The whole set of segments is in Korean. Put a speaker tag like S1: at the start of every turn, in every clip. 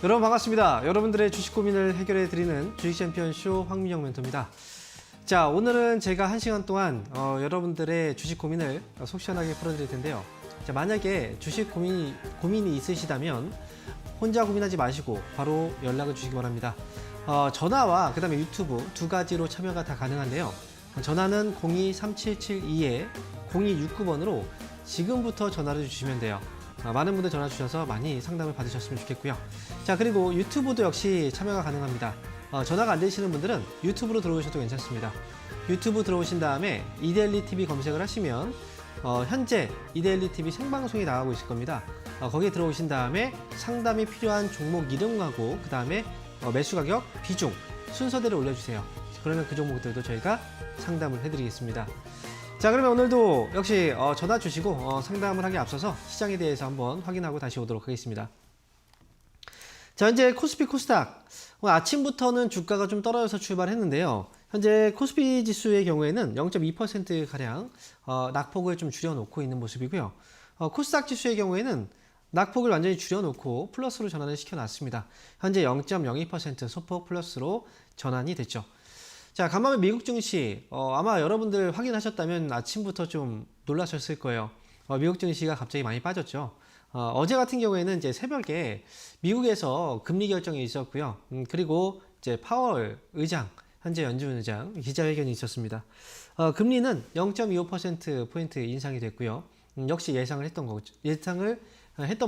S1: 여러분 반갑습니다. 여러분들의 주식 고민을 해결해 드리는 주식 챔피언 쇼 황민영 멘토입니다. 자, 오늘은 제가 1시간 동안 여러분들의 주식 고민을 속 시원하게 풀어드릴 텐데요. 자, 만약에 주식 고민이 있으시다면 혼자 고민하지 마시고 바로 연락을 주시기 바랍니다. 전화와 그다음에 유튜브 두 가지로 참여가 다 가능한데요. 전화는 023722-0269번으로 지금부터 전화를 주시면 돼요. 많은 분들 전화 주셔서 많이 상담을 받으셨으면 좋겠고요. 자, 그리고 유튜브도 역시 참여가 가능합니다. 전화가 안 되시는 분들은 유튜브로 들어오셔도 괜찮습니다. 유튜브 들어오신 다음에 이데일리TV 검색을 하시면 현재 이데일리TV 생방송이 나가고 있을 겁니다. 거기에 들어오신 다음에 상담이 필요한 종목 이름하고 그 다음에 매수 가격, 비중, 순서대로 올려주세요. 그러면 그 종목들도 저희가 상담을 해드리겠습니다. 자, 그러면 오늘도 역시 전화 주시고 상담을 하기 앞서서 시장에 대해서 한번 확인하고 다시 오도록 하겠습니다. 자, 현재 코스피 코스닥 아침부터는 주가가 좀 떨어져서 출발했는데요. 현재 코스피 지수의 경우에는 0.2%가량 낙폭을 좀 줄여놓고 있는 모습이고요. 코스닥 지수의 경우에는 낙폭을 완전히 줄여놓고 플러스로 전환을 시켜놨습니다. 현재 0.02% 소폭 플러스로 전환이 됐죠. 자, 간밤에 미국 증시 아마 여러분들 확인하셨다면 아침부터 좀 놀라셨을 거예요. 미국 증시가 갑자기 많이 빠졌죠. 어제 같은 경우에는 이제 새벽에 미국에서 금리 결정이 있었고요. 그리고 이제 파월 의장, 현재 연준 의장 기자회견이 있었습니다. 금리는 0.25%포인트 인상이 됐고요. 역시 예상을 했던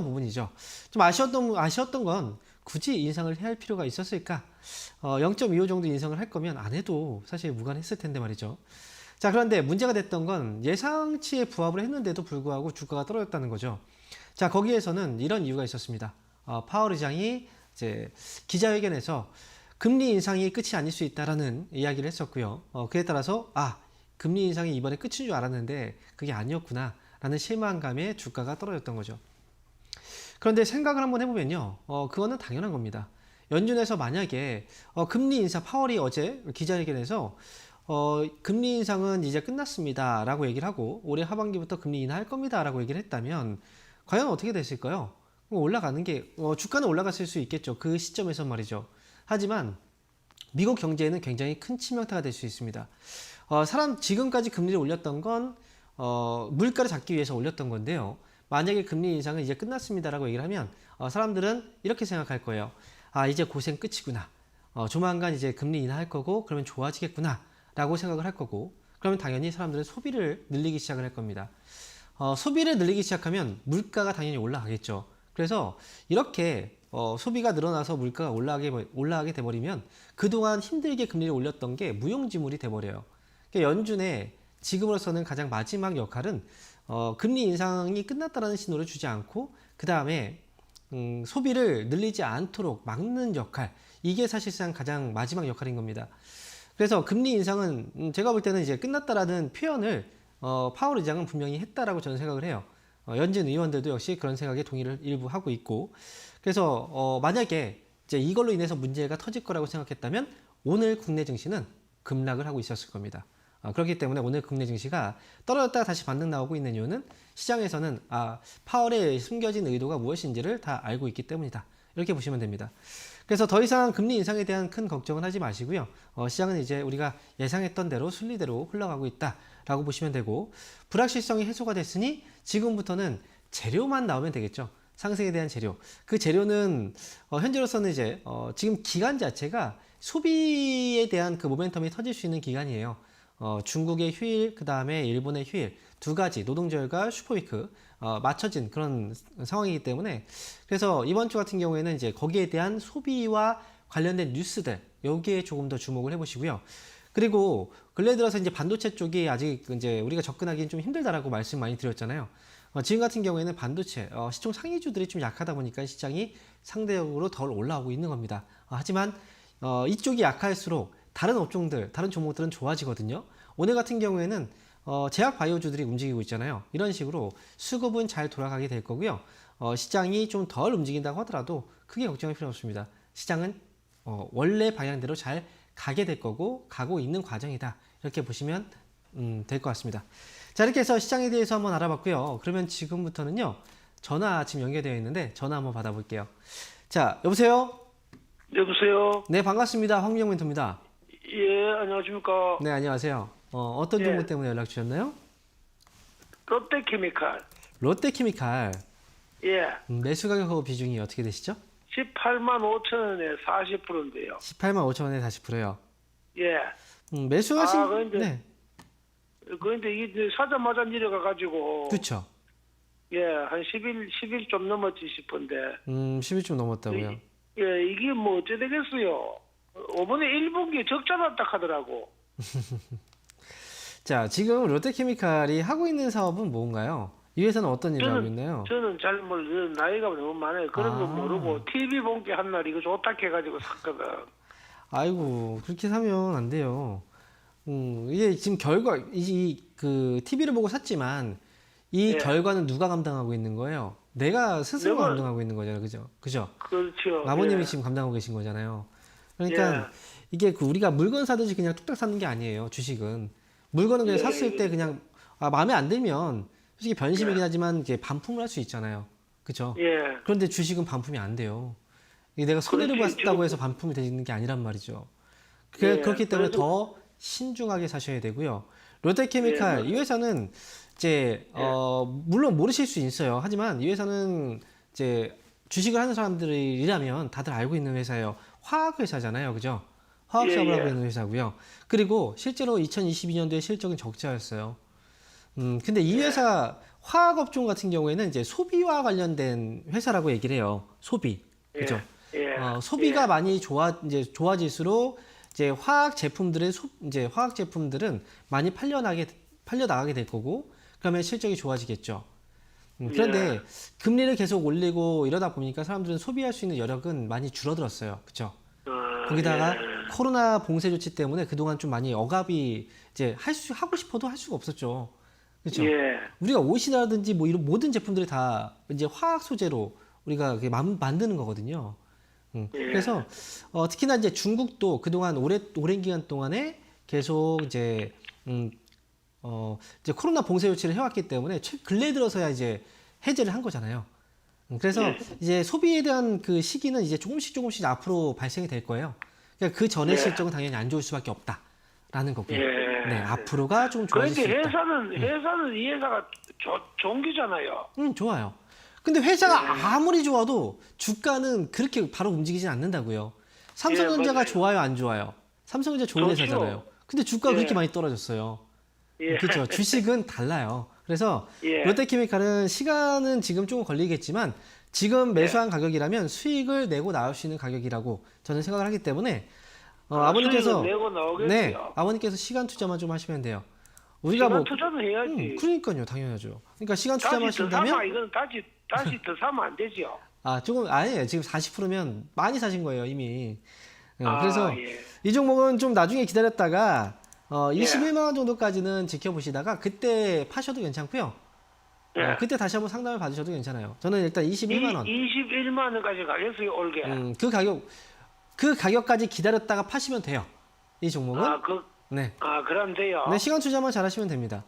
S1: 부분이죠. 좀 아쉬웠던 건 굳이 인상을 해야 할 필요가 있었을까? 0.25 정도 인상을 할 거면 안 해도 사실 무관했을 텐데 말이죠. 자, 그런데 문제가 됐던 건 예상치에 부합을 했는데도 불구하고 주가가 떨어졌다는 거죠. 자, 거기에서는 이런 이유가 있었습니다. 파월 의장이 이제 기자회견에서 금리 인상이 끝이 아닐 수 있다라는 이야기를 했었고요. 그에 따라서 금리 인상이 이번에 끝인 줄 알았는데 그게 아니었구나 라는 실망감에 주가가 떨어졌던 거죠. 그런데 생각을 한번 해보면요. 그거는 당연한 겁니다. 연준에서 만약에 금리 인상, 파월이 어제 기자회견에서 금리 인상은 이제 끝났습니다 라고 얘기를 하고 올해 하반기부터 금리 인하할 겁니다 라고 얘기를 했다면 과연 어떻게 됐을까요? 올라가는 게 주가는 올라갔을 수 있겠죠. 그 시점에서 말이죠. 하지만 미국 경제에는 굉장히 큰 치명타가 될 수 있습니다. 지금까지 금리를 올렸던 건 물가를 잡기 위해서 올렸던 건데요. 만약에 금리 인상은 이제 끝났습니다라고 얘기를 하면 사람들은 이렇게 생각할 거예요. 이제 고생 끝이구나. 조만간 이제 금리 인하할 거고 그러면 좋아지겠구나 라고 생각을 할 거고 그러면 당연히 사람들은 소비를 늘리기 시작을 할 겁니다. 소비를 늘리기 시작하면 물가가 당연히 올라가겠죠. 그래서 이렇게 소비가 늘어나서 물가가 올라가게 돼버리면 그동안 힘들게 금리를 올렸던 게 무용지물이 돼버려요. 그러니까 연준의 지금으로서는 가장 마지막 역할은 금리 인상이 끝났다는 신호를 주지 않고 그 다음에 소비를 늘리지 않도록 막는 역할, 이게 사실상 가장 마지막 역할인 겁니다. 그래서 금리 인상은 제가 볼 때는 이제 끝났다라는 표현을 파월 의장은 분명히 했다라고 저는 생각을 해요. 연준 의원들도 역시 그런 생각에 동의를 일부 하고 있고, 그래서 만약에 이제 이걸로 인해서 문제가 터질 거라고 생각했다면 오늘 국내 증시는 급락을 하고 있었을 겁니다. 그렇기 때문에 오늘 국내 증시가 떨어졌다가 다시 반등 나오고 있는 이유는 시장에서는 파월의 숨겨진 의도가 무엇인지를 다 알고 있기 때문이다. 이렇게 보시면 됩니다. 그래서 더 이상 금리 인상에 대한 큰 걱정은 하지 마시고요. 시장은 이제 우리가 예상했던 대로 순리대로 흘러가고 있다라고 보시면 되고, 불확실성이 해소가 됐으니 지금부터는 재료만 나오면 되겠죠. 상승에 대한 재료. 그 재료는 현재로서는 이제 지금 기간 자체가 소비에 대한 그 모멘텀이 터질 수 있는 기간이에요. 중국의 휴일, 그 다음에 일본의 휴일, 두 가지 노동절과 슈퍼위크 맞춰진 그런 상황이기 때문에, 그래서 이번 주 같은 경우에는 이제 거기에 대한 소비와 관련된 뉴스들, 여기에 조금 더 주목을 해보시고요. 그리고 근래 들어서 이제 반도체 쪽이 아직 이제 우리가 접근하기는 좀 힘들다라고 말씀 많이 드렸잖아요. 지금 같은 경우에는 반도체 시총 상위주들이 좀 약하다 보니까 시장이 상대적으로 덜 올라오고 있는 겁니다. 하지만 이쪽이 약할수록 다른 업종들, 다른 종목들은 좋아지거든요. 오늘 같은 경우에는 제약 바이오주들이 움직이고 있잖아요. 이런 식으로 수급은 잘 돌아가게 될 거고요. 시장이 좀 덜 움직인다고 하더라도 크게 걱정할 필요 없습니다. 시장은 원래 방향대로 잘 가게 될 거고 가고 있는 과정이다. 이렇게 보시면 될 것 같습니다. 자, 이렇게 해서 시장에 대해서 한번 알아봤고요. 그러면 지금부터는요. 전화 지금 연결되어 있는데 전화 한번 받아볼게요. 자, 여보세요?
S2: 여보세요?
S1: 네, 반갑습니다. 황민영 멘토입니다.
S2: 예, 안녕하십니까.
S1: 네, 안녕하세요. 어떤
S2: 예.
S1: 정보 때문에 연락 주셨나요?
S2: 롯데케미칼.
S1: 롯데케미칼.
S2: 예.
S1: 매수 가격하고 비중이 어떻게 되시죠?
S2: 18만 5천 원에 40%인데요.
S1: 18만 5천 원에 40%요.
S2: 예.
S1: 매수하신,
S2: 그런데,
S1: 네,
S2: 그런데 이게 사자마자 내려가가지고.
S1: 그쵸.
S2: 예, 한 10일 좀 넘었지 싶은데.
S1: 10일 좀 넘었다고요.
S2: 예, 이게 뭐 어째 되겠어요. 5분의 1분기 적자 났다 하더라고.
S1: 자, 지금 롯데케미칼이 하고 있는 사업은 뭔가요? 이 회사는 어떤 일을 하고 있나요?
S2: 저는 잘 모르, 나이가 너무 많아요. 그런 거
S1: 아.
S2: 모르고, TV 본게 한 날 이거 좋다 해가지고 샀거든.
S1: 아이고, 그렇게 사면 안 돼요. 이게 지금 그 TV를 보고 샀지만 이
S2: 예.
S1: 결과는 누가 감당하고 있는 거예요? 내가 스스로
S2: 내가-
S1: 감당하고 있는 거잖아요. 그죠? 그죠?
S2: 그렇죠.
S1: 아버님이
S2: 예.
S1: 지금 감당하고 계신 거잖아요. 그러니까
S2: 예.
S1: 이게 그 우리가 물건 사듯이 그냥 뚝딱 사는 게 아니에요. 주식은. 물건은 그냥
S2: 예,
S1: 샀을
S2: 예.
S1: 때 그냥 마음에 안 들면 솔직히 변심이긴 하지만 이제 반품을 할 수 있잖아요. 그죠?
S2: 예.
S1: 그런데 주식은 반품이 안 돼요. 이게 내가 손해를
S2: 그렇지,
S1: 봤다고
S2: 지금-
S1: 해서 반품이 되는 게 아니란 말이죠.
S2: 예,
S1: 그렇기 때문에
S2: 그래도-
S1: 더 신중하게 사셔야 되고요. 롯데케미칼
S2: 예,
S1: 이 회사는 이제 물론 모르실 수 있어요. 하지만 이 회사는 이제 주식을 하는 사람들이라면 다들 알고 있는 회사예요. 화학 회사잖아요, 그죠? 화학
S2: 예,
S1: 사업을
S2: 예.
S1: 하고 있는 회사고요. 그리고 실제로 2022년도에 실적은 적자였어요. 근데 이 회사 화학 업종 같은 경우에는 이제 소비와 관련된 회사라고 얘기를 해요. 소비, 그죠?
S2: 예.
S1: 소비가
S2: 예.
S1: 많이 이제 좋아질수록 이제 이제 화학 제품들은 많이 팔려나가게 될 거고, 그러면 실적이 좋아지겠죠. 그런데
S2: 예.
S1: 금리를 계속 올리고 이러다 보니까 사람들은 소비할 수 있는 여력은 많이 줄어들었어요. 그죠? 거기다가 코로나 봉쇄 조치 때문에 그동안 좀 많이 억압이 이제 하고 싶어도 할 수가 없었죠. 그렇죠?
S2: 예.
S1: 우리가 옷이라든지 뭐 이런 모든 제품들이 다 이제 화학 소재로 우리가 만드는 거거든요. 그래서 특히나 이제 중국도 그동안 오랜 기간 동안에 계속 이제 이제 코로나 봉쇄 조치를 해왔기 때문에 근래 들어서야 이제 해제를 한 거잖아요. 그래서 이제 소비에 대한 그 시기는 이제 조금씩 앞으로 발생이 될 거예요. 그러니까 그 전의 실적은 당연히 안 좋을 수밖에 없다라는 거고요.
S2: 예.
S1: 네, 앞으로가 좀 좋아질 수
S2: 그런데
S1: 있다.
S2: 회사는 이 회사가 종기잖아요.
S1: 좋아요. 근데 회사가 아무리 좋아도 주가는 그렇게 바로 움직이진 않는다고요. 삼성전자가
S2: 맞아요.
S1: 좋아요, 안 좋아요? 삼성전자 좋은
S2: 좋죠.
S1: 회사잖아요. 근데 주가가
S2: 예.
S1: 그렇게 많이 떨어졌어요.
S2: 예.
S1: 그렇죠. 주식은 달라요. 그래서
S2: 예.
S1: 롯데케미칼은 시간은 지금 조금 걸리겠지만 지금 매수한 가격이라면 수익을 내고 나올 수 있는 가격이라고 저는 생각을 하기 때문에 아버님께서
S2: 수익은 내고 나오겠죠.
S1: 네, 아버님께서 시간 투자만 좀 하시면 돼요. 우리가
S2: 시간
S1: 뭐
S2: 투자는 해야지.
S1: 그러니까요, 당연하죠. 그러니까 시간
S2: 다시 더 사면
S1: 투자하신다면
S2: 이건 다시 더 사면 안 되죠.
S1: 조금 아니에요. 지금 40%면 많이 사신 거예요, 이미.
S2: 아,
S1: 그래서
S2: 예.
S1: 이 종목은 좀 나중에 기다렸다가
S2: 예.
S1: 21만 원 정도까지는 지켜보시다가 그때 파셔도 괜찮고요.
S2: 예.
S1: 그때 다시 한번 상담을 받으셔도 괜찮아요. 저는 일단 21만 원.
S2: 21만 원까지 가겠어요, 올게.
S1: 그 가격까지 기다렸다가 파시면 돼요. 이 종목은. 네.
S2: 그럼 돼요.
S1: 네, 시간 투자만 잘하시면 됩니다.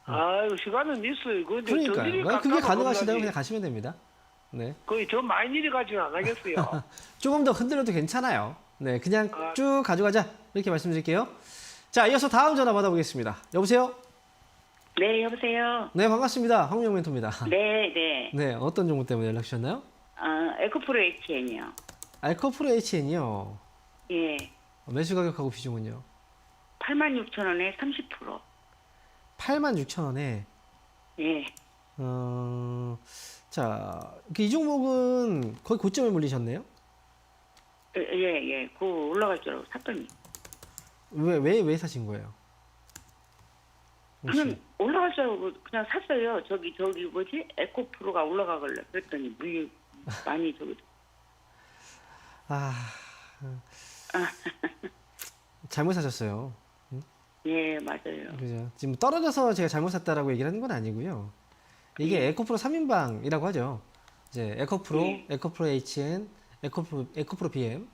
S2: 아유, 시간은 있어요. 근데
S1: 그러니까요. 그게 가능하시다면 그냥 가시면 됩니다. 네.
S2: 거의 더 많이 일이 가지는 안 하겠어요.
S1: 조금 더 흔들려도 괜찮아요. 네, 그냥
S2: 아.
S1: 쭉 가져가자. 이렇게 말씀드릴게요. 자, 이어서 다음 전화 받아보겠습니다. 여보세요?
S3: 네, 여보세요.
S1: 네, 반갑습니다. 황민영 멘토입니다.
S3: 네, 네.
S1: 네, 어떤 종목 때문에 연락 주셨나요?
S3: 에코프로 HN이요.
S1: 알커프로 HN이요.
S3: 예.
S1: 매수 가격하고 비중은요?
S3: 86,000원에 30%.
S1: 86,000원에.
S3: 예.
S1: 자, 이 종목은 거의 고점에 몰리셨네요?
S3: 예. 그거 올라갈 줄 알고 샀더니.
S1: 왜 사신 거예요? 혹시?
S3: 그냥 올라갈 줄 알고 그냥 샀어요. 저기 뭐지? 에코프로가 올라가길래 그랬더니 물리 많이 저기.
S1: 잘못 사셨어요.
S3: 예, 맞아요.
S1: 그죠? 지금 떨어져서 제가 잘못 샀다라고 얘기를 하는 건 아니고요. 이게 에코프로 3인방이라고 하죠. 이제 에코프로,
S3: 네.
S1: 에코프로 HN, 에코프로 BM.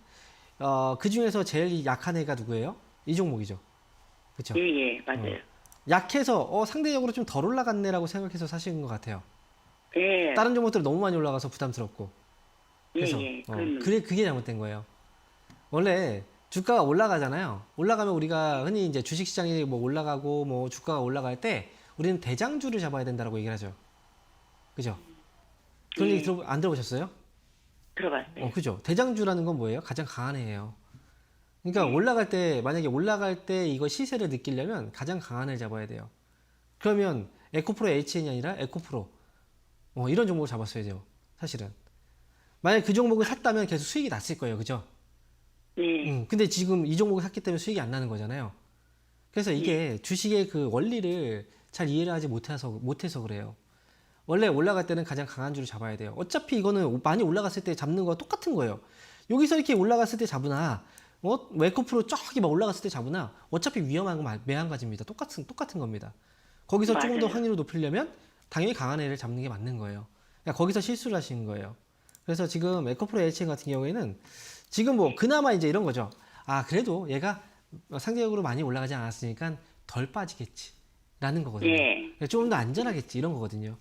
S1: 그 중에서 제일 약한 애가 누구예요? 이 종목이죠. 그렇죠?
S3: 예, 맞아요.
S1: 약해서 상대적으로 좀 덜 올라갔네라고 생각해서 사시는 것 같아요.
S3: 예.
S1: 다른 종목들 너무 많이 올라가서 부담스럽고. 그래서
S3: 그러면
S1: 그게 잘못된 거예요. 원래 주가가 올라가잖아요. 올라가면 우리가 흔히 이제 주식시장이 뭐 올라가고 뭐 주가가 올라갈 때 우리는 대장주를 잡아야 된다고 얘기를 하죠. 그죠? 그런 얘기 안 들어보셨어요?
S3: 들어봤어요.
S1: 그죠? 대장주라는 건 뭐예요? 가장 강한 애예요. 그러니까 올라갈 때, 만약에 올라갈 때 이거 시세를 느끼려면 가장 강한 애를 잡아야 돼요. 그러면 에코프로 HN이 아니라 에코프로. 이런 종목을 잡았어야 돼요. 사실은. 만약에 그 종목을 샀다면 계속 수익이 났을 거예요. 그죠?
S3: 네.
S1: 근데 지금 이 종목을 샀기 때문에 수익이 안 나는 거잖아요. 그래서 이게 주식의 그 원리를 잘 이해를 하지 못해서 그래요. 원래 올라갈 때는 가장 강한 주를 잡아야 돼요. 어차피 이거는 많이 올라갔을 때 잡는 거와 똑같은 거예요. 여기서 이렇게 올라갔을 때 잡으나, 웨코프로 저기 막 올라갔을 때 잡으나, 어차피 위험한 건 매한가지입니다. 똑같은 겁니다. 거기서 조금 더
S3: 맞아요.
S1: 확률을 높이려면 당연히 강한 애를 잡는 게 맞는 거예요. 그러니까 거기서 실수를 하시는 거예요. 그래서 지금 에코프로 HN 같은 경우에는 지금 뭐 그나마 이제 이런 거죠. 그래도 얘가 상대적으로 많이 올라가지 않았으니까 덜 빠지겠지. 라는 거거든요.
S3: 예.
S1: 조금 더 안전하겠지. 이런 거거든요.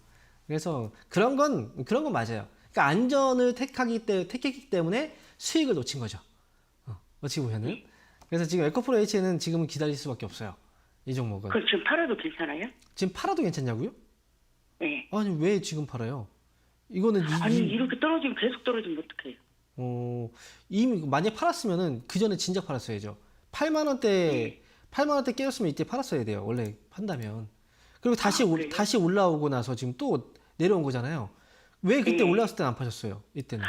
S1: 그래서 그런 건 맞아요. 그러니까 안전을 택했기 때문에 수익을 놓친 거죠. 어찌 보면은. 그래서 지금 에코프로 H는 지금은 기다릴 수밖에 없어요. 이 종목은.
S3: 그럼 지금 팔아도 괜찮아요?
S1: 지금 팔아도 괜찮냐고요?
S3: 네.
S1: 아니, 왜 지금 팔아요? 이거는
S3: 아니 이렇게 떨어지면 계속 떨어지면 어떡해요?
S1: 이미 만약 팔았으면은 그 전에 진작 팔았어야죠. 8만 원대 깨졌으면 이때 팔았어야 돼요. 원래 판다면. 그리고
S3: 그래요?
S1: 다시 올라오고 나서 지금 또 내려온 거잖아요. 왜 그때 올라왔을 때는 안 파셨어요? 이때는.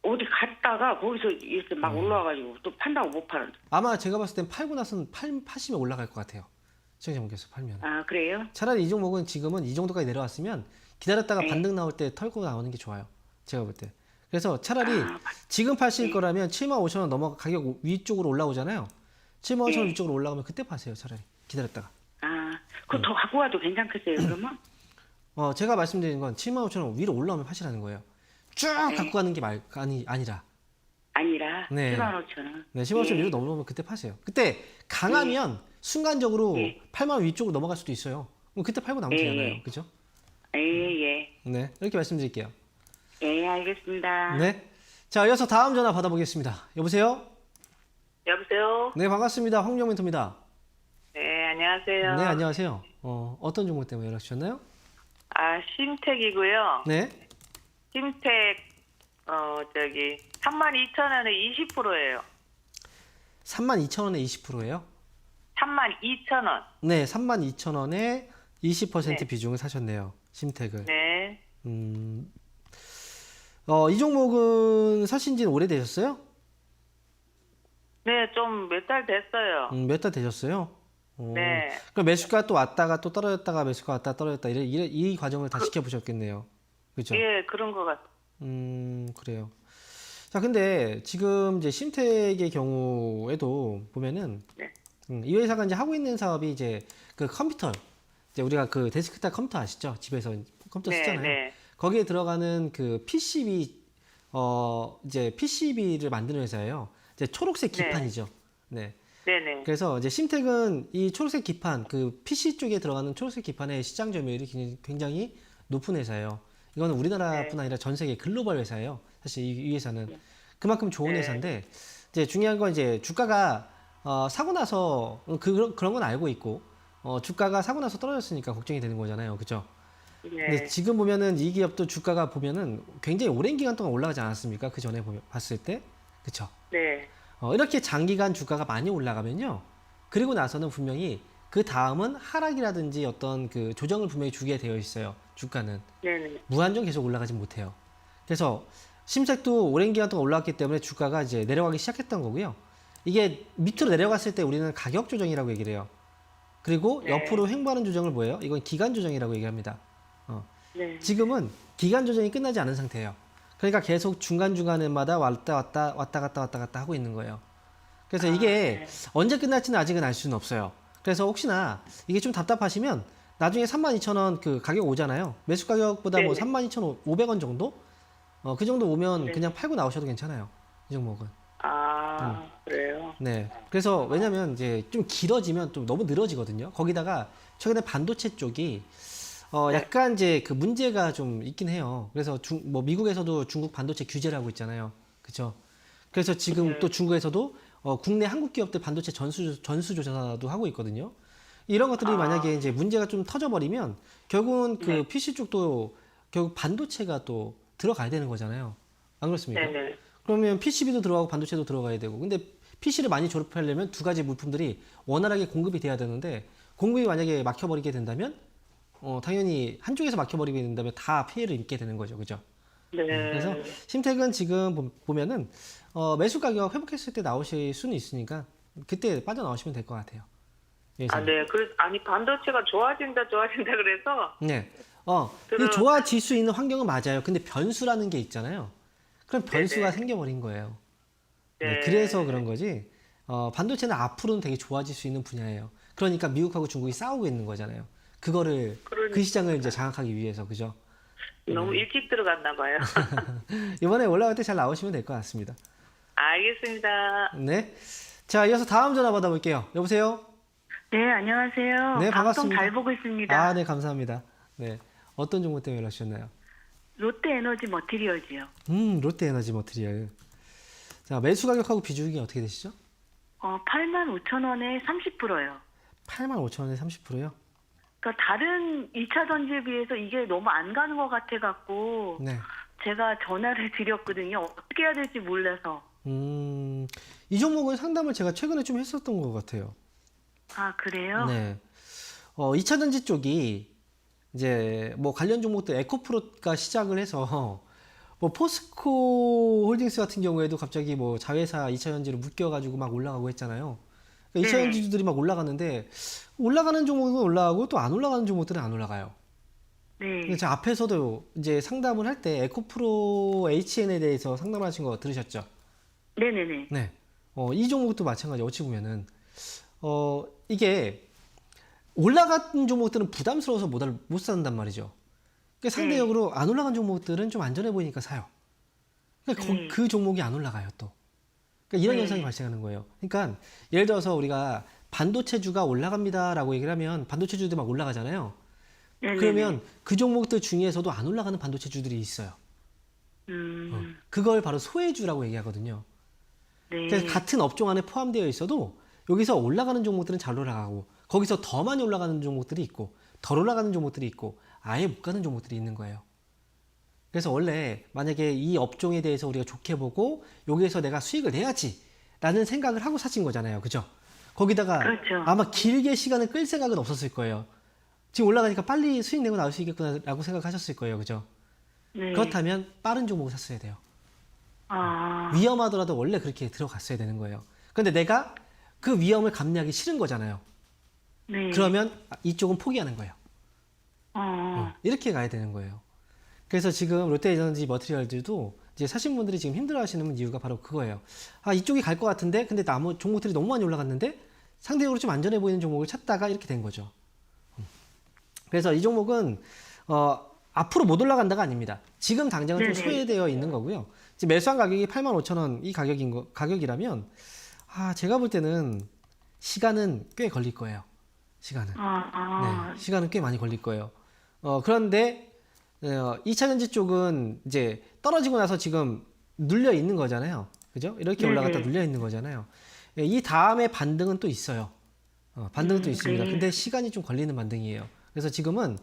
S3: 어디 갔다가 거기서 이렇게 막 올라와가지고 또 판다고 못 팔았는데.
S1: 아마 제가 봤을 땐 팔고 나서는 파시면 올라갈 것 같아요. 시청자분께서 팔면.
S3: 그래요?
S1: 차라리 이 종목은 지금은 이 정도까지 내려왔으면 기다렸다가
S3: 네.
S1: 반등 나올 때 털고 나오는 게 좋아요. 제가 볼 때. 그래서 차라리 지금 파실 거라면 75,000원 넘어 가격 위쪽으로 올라오잖아요. 75,000원 위쪽으로 올라오면 그때 파세요. 차라리 기다렸다가.
S3: 그거 더 갖고 와도 괜찮겠어요, 그러면?
S1: 제가 말씀드린 건 75,000원 위로 올라오면 파시라는 거예요. 쭉 갖고 가는 게 아니라.
S3: 아니라,
S1: 네.
S3: 75,000원.
S1: 네, 15,000원 위로 넘어오면 그때 파세요. 그때 강하면 순간적으로 8만 원 위쪽으로 넘어갈 수도 있어요. 그럼 그때 팔고 나오면 되잖아요. 그죠?
S3: 예.
S1: 네, 이렇게 말씀드릴게요.
S3: 예, 알겠습니다.
S1: 네. 자, 이어서 다음 전화 받아보겠습니다. 여보세요?
S4: 여보세요?
S1: 네, 반갑습니다. 황정 멘토입니다.
S4: 네, 안녕하세요.
S1: 네, 안녕하세요. 어떤 종목 때문에 연락 주셨나요?
S4: 심택이고요.
S1: 네.
S4: 심택, 32,000원에 20%예요.
S1: 32,000원에 20%예요?
S4: 32,000원.
S1: 네, 32,000원에 20%
S4: 네.
S1: 비중을 사셨네요. 심택을.
S4: 네.
S1: 이 종목은 사신 지는 오래되셨어요?
S4: 네, 좀 몇 달 됐어요.
S1: 몇 달 되셨어요?
S4: 네.
S1: 그럼 매수가 또 왔다가 또 떨어졌다가 매수가 왔다 떨어졌다 이 과정을 다 지켜보셨겠네요. 그렇죠?
S4: 예, 그런 것 같아요.
S1: 그래요. 자, 근데 지금 이제 심택의 경우에도 보면은
S4: 네.
S1: 이 회사가 이제 하고 있는 사업이 이제 그 컴퓨터, 이제 우리가 그 데스크탑 컴퓨터 아시죠? 집에서 컴퓨터
S4: 네,
S1: 쓰잖아요.
S4: 네.
S1: 거기에 들어가는 그 PCB, 이제 PCB를 만드는 회사예요. 이제 초록색
S4: 네.
S1: 기판이죠. 네.
S4: 네네.
S1: 그래서 이제 심택은 이 초록색 기판, 그 PC 쪽에 들어가는 초록색 기판의 시장 점유율이 굉장히 높은 회사예요. 이거는 우리나라뿐 아니라 전 세계 글로벌 회사예요. 사실 이 회사는 그만큼 좋은 회사인데, 이제 중요한 건 이제 주가가 사고 나서 그런 건 알고 있고, 주가가 사고 나서 떨어졌으니까 걱정이 되는 거잖아요, 그죠? 근데
S4: 네.
S1: 지금 보면은 이 기업도 주가가 보면은 굉장히 오랜 기간 동안 올라가지 않았습니까? 그 전에 봤을 때, 그쵸?
S4: 네.
S1: 이렇게 장기간 주가가 많이 올라가면요. 그리고 나서는 분명히 그 다음은 하락이라든지 어떤 그 조정을 분명히 주게 되어 있어요. 주가는.
S4: 네네.
S1: 무한정 계속 올라가지 못해요. 그래서 심색도 오랜 기간 동안 올라왔기 때문에 주가가 이제 내려가기 시작했던 거고요. 이게 밑으로 내려갔을 때 우리는 가격 조정이라고 얘기를 해요. 그리고
S4: 네.
S1: 옆으로 횡보하는 조정을 뭐예요? 이건 기간 조정이라고 얘기합니다.
S4: 네.
S1: 지금은 기간 조정이 끝나지 않은 상태예요. 그러니까 계속 중간중간에마다 왔다 갔다 하고 있는 거예요. 그래서 이게
S4: 네.
S1: 언제 끝날지는 아직은 알 수는 없어요. 그래서 혹시나 이게 좀 답답하시면 나중에 32,000원 그 가격 오잖아요. 매수 가격보다 뭐
S4: 네.
S1: 32,500원 정도? 그 정도 오면
S4: 네.
S1: 그냥 팔고 나오셔도 괜찮아요. 이 종목은.
S4: 그래요?
S1: 네. 그래서 왜냐면 이제 좀 길어지면 좀 너무 늘어지거든요. 거기다가 최근에 반도체 쪽이 약간 이제 그 문제가 좀 있긴 해요. 그래서 뭐 미국에서도 중국 반도체 규제를 하고 있잖아요. 그렇죠? 그래서 지금 또 중국에서도 국내 한국 기업들 반도체 전수조사도 하고 있거든요. 이런 것들이 만약에 이제 문제가 좀 터져버리면 결국은 그 PC 쪽도 결국 반도체가 또 들어가야 되는 거잖아요. 안 그렇습니까?
S4: 네네.
S1: 그러면 PCB도 들어가고 반도체도 들어가야 되고. 근데 PC를 많이 조립하려면 두 가지 물품들이 원활하게 공급이 돼야 되는데 공급이 만약에 막혀버리게 된다면 당연히 한쪽에서 막혀버리게 된다면 다 피해를 입게 되는 거죠. 그죠?
S4: 네.
S1: 그래서 심택은 지금 보면은 매수 가격 회복했을 때 나오실 수는 있으니까 그때 빠져나오시면 될 것 같아요.
S4: 아, 네. 아니, 반도체가 좋아진다 그래서.
S1: 네. 이게 좋아질 수 있는 환경은 맞아요. 근데 변수라는 게 있잖아요. 그럼 변수가 생겨버린 거예요. 네, 그래서 그런 거지. 반도체는 앞으로는 되게 좋아질 수 있는 분야예요. 그러니까 미국하고 중국이 싸우고 있는 거잖아요. 그거를 그 시장을 이제 장악하기 위해서 그죠?
S4: 너무 일찍 들어갔나 봐요.
S1: 이번에 올라갈 때 잘 나오시면 될 것 같습니다.
S4: 알겠습니다.
S1: 네. 자, 이어서 다음 전화 받아볼게요. 여보세요?
S5: 네, 안녕하세요.
S1: 네,
S5: 방송
S1: 반갑습니다.
S5: 잘 보고 있습니다.
S1: 아, 네, 감사합니다. 네. 어떤 종목 때문에 연락 주셨나요?
S5: 롯데에너지 머티리얼즈요.
S1: 롯데에너지 머티리얼. 자, 매수 가격하고 비중이 어떻게 되시죠?
S5: 85,000원에 30%요.
S1: 85,000원에 30%요?
S5: 그러니까 다른 2차 전지에 비해서 이게 너무 안 가는 것 같아갖고
S1: 네.
S5: 제가 전화를 드렸거든요. 어떻게 해야 될지 몰라서.
S1: 이 종목은 상담을 제가 최근에 좀 했었던 것 같아요.
S5: 아, 그래요?
S1: 네. 2차 전지 쪽이 이제 뭐 관련 종목들 에코프로가 시작을 해서 뭐 포스코 홀딩스 같은 경우에도 갑자기 뭐 자회사 2차 전지로 묶여가지고 막 올라가고 했잖아요. 그러니까 2차 전지들이 막 올라가는데 올라가는 종목은 올라가고 또 안 올라가는 종목들은 안 올라가요.
S5: 네.
S1: 제가 앞에서도 이제 상담을 할 때 에코프로 HN에 대해서 상담하신 거 들으셨죠?
S5: 네네네.
S1: 네. 이 종목도 마찬가지. 어찌 보면은 이게 올라간 종목들은 부담스러워서 못 산단 말이죠. 그러니까 상대적으로 안 올라간 종목들은 좀 안전해 보이니까 사요. 그러니까 그 종목이 안 올라가요 또. 그러니까 이런 현상이 발생하는 거예요. 그러니까 예를 들어서 우리가 반도체주가 올라갑니다라고 얘기를 하면 반도체주들이 막 올라가잖아요.
S5: 네네네.
S1: 그러면 그 종목들 중에서도 안 올라가는 반도체주들이 있어요. 그걸 바로 소외주라고 얘기하거든요.
S5: 네.
S1: 그래서 같은 업종 안에 포함되어 있어도 여기서 올라가는 종목들은 잘 올라가고 거기서 더 많이 올라가는 종목들이 있고 덜 올라가는 종목들이 있고 아예 못 가는 종목들이 있는 거예요. 그래서 원래 만약에 이 업종에 대해서 우리가 좋게 보고 여기에서 내가 수익을 내야지 라는 생각을 하고 사신 거잖아요. 그죠? 거기다가
S5: 그렇죠.
S1: 아마 길게 시간을 끌 생각은 없었을 거예요. 지금 올라가니까 빨리 수익 내고 나올 수 있겠구나 라고 생각하셨을 거예요. 그죠?
S5: 네.
S1: 그렇다면 빠른 종목을 샀어야 돼요.
S5: 아,
S1: 위험하더라도 원래 그렇게 들어갔어야 되는 거예요. 근데 내가 그 위험을 감내하기 싫은 거잖아요.
S5: 네.
S1: 그러면 이쪽은 포기하는 거예요.
S5: 어,
S1: 이렇게 가야 되는 거예요. 그래서 지금 롯데에너지 머티리얼들도 이제 사신 분들이 지금 힘들어하시는 이유가 바로 그거예요. 아, 이쪽이 갈 것 같은데, 근데 나무 종목들이 너무 많이 올라갔는데 상대적으로 좀 안전해 보이는 종목을 찾다가 이렇게 된 거죠. 그래서 이 종목은 앞으로 못 올라간다가 아닙니다. 지금 당장은 좀
S5: 네네.
S1: 소외되어 있는 거고요. 지금 매수한 가격이 85,000원 이 가격이라면 제가 볼 때는 시간은 꽤 걸릴 거예요. 시간은. 네, 시간은 꽤 많이 걸릴 거예요. 그런데 2차 전지 쪽은 이제 떨어지고 나서 지금 눌려 있는 거잖아요. 그죠? 이렇게 올라갔다 눌려 있는 거잖아요. 이 다음에 반등은 또 있어요. 반등은 또 있습니다.
S5: 네.
S1: 근데 시간이 좀 걸리는 반등이에요. 그래서 지금은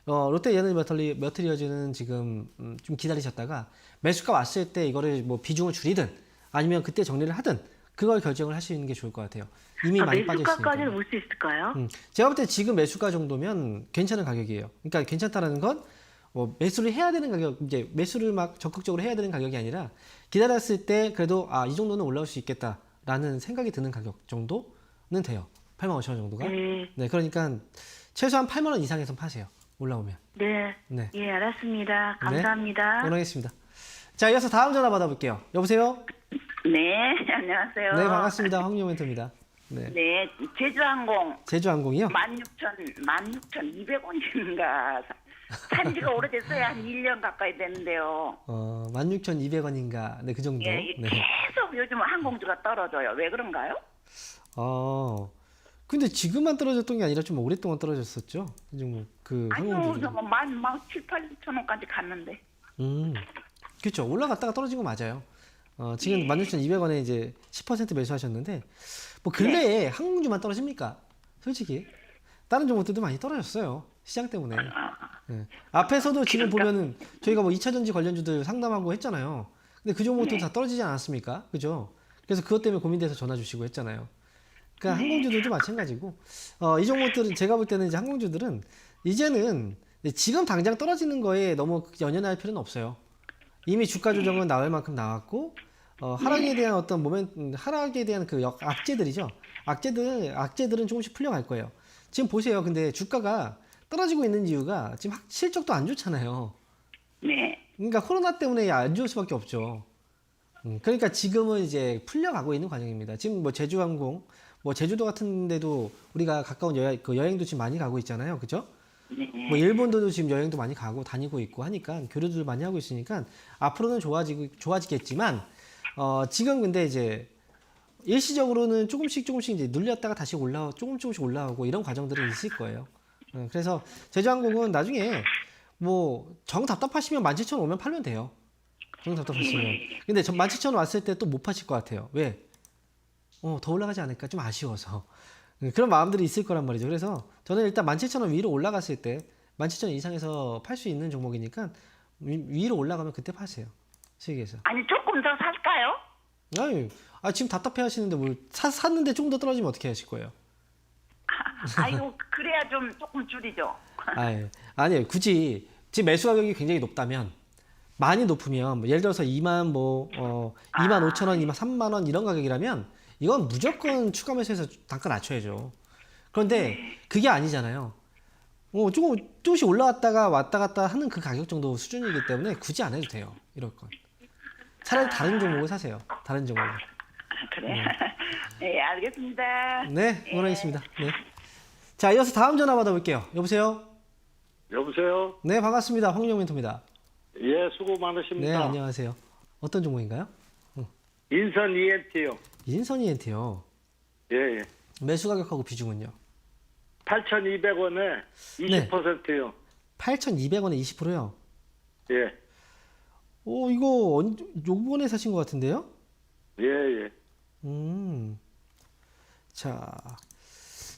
S1: 롯데에너지 머티리얼즈는 지금 좀 기다리셨다가 매수가 왔을 때 이거를 뭐 비중을 줄이든 아니면 그때 정리를 하든 그걸 결정을 하시는 게 좋을 것 같아요. 이미 많이 빠졌으니까.
S5: 매수가까지는 올 수 있을까요?
S1: 제가 볼 때 지금 매수가 정도면 괜찮은 가격이에요. 그러니까 괜찮다라는 건 매수를 해야 되는 가격, 이제 매수를 막 적극적으로 해야 되는 가격이 아니라 기다렸을 때 그래도 이 정도는 올라올 수 있겠다라는 생각이 드는 가격 정도는 돼요. 85,000원 정도가. 네, 그러니까 최소한 8만 원 이상에선 파세요. 올라오면.
S5: 네.
S1: 네.
S5: 예, 알았습니다. 감사합니다.
S1: 응원하겠습니다. 자, 이어서 다음 전화 받아볼게요. 여보세요?
S4: 네, 안녕하세요.
S1: 네, 반갑습니다. 황용 멘토입니다. 네.
S4: 네, 제주항공
S1: 제주항공이요?
S4: 16,200원인가 산 지가 오래됐어요. 한 1년 가까이 됐는데요.
S1: 16,200원인가. 네, 그 정도.
S4: 예,
S1: 네.
S4: 계속 요즘 항공주가 떨어져요. 왜 그런가요?
S1: 근데 지금만 떨어졌던 게 아니라 좀 오랫동안 떨어졌었죠. 이 종목 그
S4: 아니요,
S1: 항공주들.
S4: 저거 막 7, 8천 원까지 갔는데.
S1: 그렇죠. 올라갔다가 떨어진 거 맞아요. 지금 16,200원에 이제 10% 매수하셨는데 뭐 근래에 항공주만 떨어집니까? 솔직히 다른 종목들도 많이 떨어졌어요. 시장 때문에. 예. 앞에서도 지금 보면은 저희가 뭐 2차 전지 관련주들 상담하고 했잖아요. 근데 그 종목도 다 떨어지지 않았습니까? 그죠? 그래서 그것 때문에 고민돼서 전화 주시고 했잖아요. 그러니까 항공주들도 마찬가지고 이 종목들은 제가 볼 때는 이제 항공주들은 이제는 지금 당장 떨어지는 거에 너무 연연할 필요는 없어요. 이미 주가 조정은 나올 만큼 나왔고 하락에 대한 어떤 하락에 대한 그 악재들이죠. 악재들은 조금씩 풀려갈 거예요. 지금 보세요. 근데 주가가 떨어지고 있는 이유가 지금 실적도 안 좋잖아요.
S4: 네.
S1: 그러니까 코로나 때문에 안 좋을 수밖에 없죠. 그러니까 지금은 이제 풀려가고 있는 과정입니다. 지금 뭐 제주항공, 뭐 제주도 같은 데도 우리가 가까운 여행도 지금 많이 가고 있잖아요. 그죠? 뭐 일본도 지금 여행도 많이 가고 다니고 있고 하니까 교류들 많이 하고 있으니까 앞으로는 좋아지겠지만 지금 근데 이제 일시적으로는 조금씩 이제 눌렸다가 다시 조금씩 올라오고 이런 과정들이 있을 거예요. 그래서 제주항공은 나중에 뭐 정 답답하시면 17,000원 오면 팔면 돼요. 정 답답하시면. 근데 17,000원 왔을 때 또 못 파실 것 같아요. 왜? 더 올라가지 않을까? 좀 아쉬워서. 그런 마음들이 있을 거란 말이죠. 그래서 저는 일단 17,000원 위로 올라갔을 때 17,000원 이상에서 팔 수 있는 종목이니까 위로 올라가면 그때 파세요. 수익에서.
S4: 아니, 조금 더 살까요?
S1: 지금 답답해 하시는데 뭘 샀는데 조금 더 떨어지면 어떻게 하실 거예요?
S4: 아이고, 그래야 좀 조금 줄이죠.
S1: 아니에요. 굳이 지금 매수 가격이 굉장히 높다면 많이 높으면 예를 들어서 2만 5,000원, 2만 3만 원 이런 가격이라면 이건 무조건 추가 매수해서 단가 낮춰야죠. 그런데 그게 아니잖아요. 조금씩 올라왔다가 왔다 갔다 하는 그 가격 정도 수준이기 때문에 굳이 안 해도 돼요. 이럴 건. 차라리 다른 종목을 사세요. 다른 종목을.
S4: 그래. 네, 알겠습니다.
S1: 네, 응원하겠습니다. 네. 자, 이어서 다음 전화 받아볼게요. 여보세요?
S2: 여보세요?
S1: 네, 반갑습니다. 황영 멘토입니다.
S2: 예, 수고
S1: 네,
S2: 많으십니다.
S1: 안녕하세요. 어떤 종목인가요?
S2: 인선 ENT요.
S1: 인선 ENT요.
S2: 예.
S1: 매수 가격하고 비중은요?
S2: 8,200원에 20%요.
S1: 8,200원에 20%요?
S2: 예.
S1: 이거 요번에 사신 것 같은데요?
S2: 예.
S1: 자,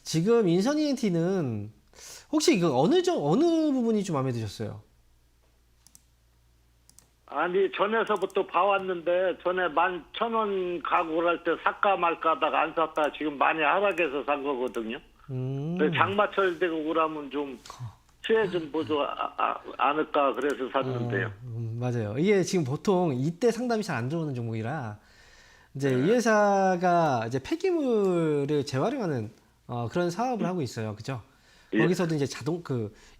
S1: 지금 인선 ENT는 혹시 그 어느 부분이 좀 마음에 드셨어요?
S2: 아니, 전에서부터 봐왔는데, 전에 11,000원 가고 할 때 살까 말까 하다가 안 샀다가 지금 많이 하락해서 산 거거든요. 장마철 되고 그러면 좀 피해 좀 보지 않을까 그래서 샀는데요.
S1: 맞아요. 이게 지금 보통 이때 상담이 잘 안 들어오는 종목이라 이제 이 회사가 이제 폐기물을 재활용하는 그런 사업을 하고 있어요. 그죠?
S2: 예.
S1: 거기서도 이제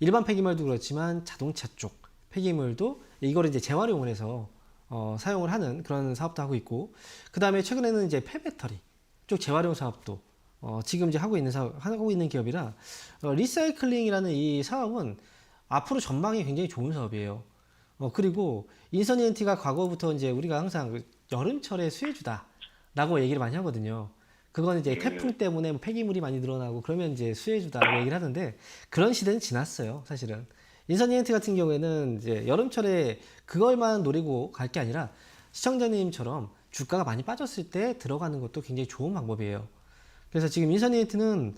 S1: 일반 폐기물도 그렇지만 자동차 쪽 폐기물도 이거를 이제 재활용을 해서 사용을 하는 그런 사업도 하고 있고, 그 다음에 최근에는 이제 폐배터리 쪽 재활용 사업도 지금 이제 하고 있는 기업이라 리사이클링이라는 이 사업은 앞으로 전망이 굉장히 좋은 사업이에요. 그리고 인선 ENT가 과거부터 이제 우리가 항상 그 여름철에 수혜주다라고 얘기를 많이 하거든요. 그건 이제 태풍 때문에 폐기물이 많이 늘어나고 그러면 이제 수혜주다라고 얘기를 하는데 그런 시대는 지났어요, 사실은. 인선 ENT 같은 경우에는 이제 여름철에 그걸만 노리고 갈 게 아니라 시청자님처럼 주가가 많이 빠졌을 때 들어가는 것도 굉장히 좋은 방법이에요. 그래서 지금 인선 ENT는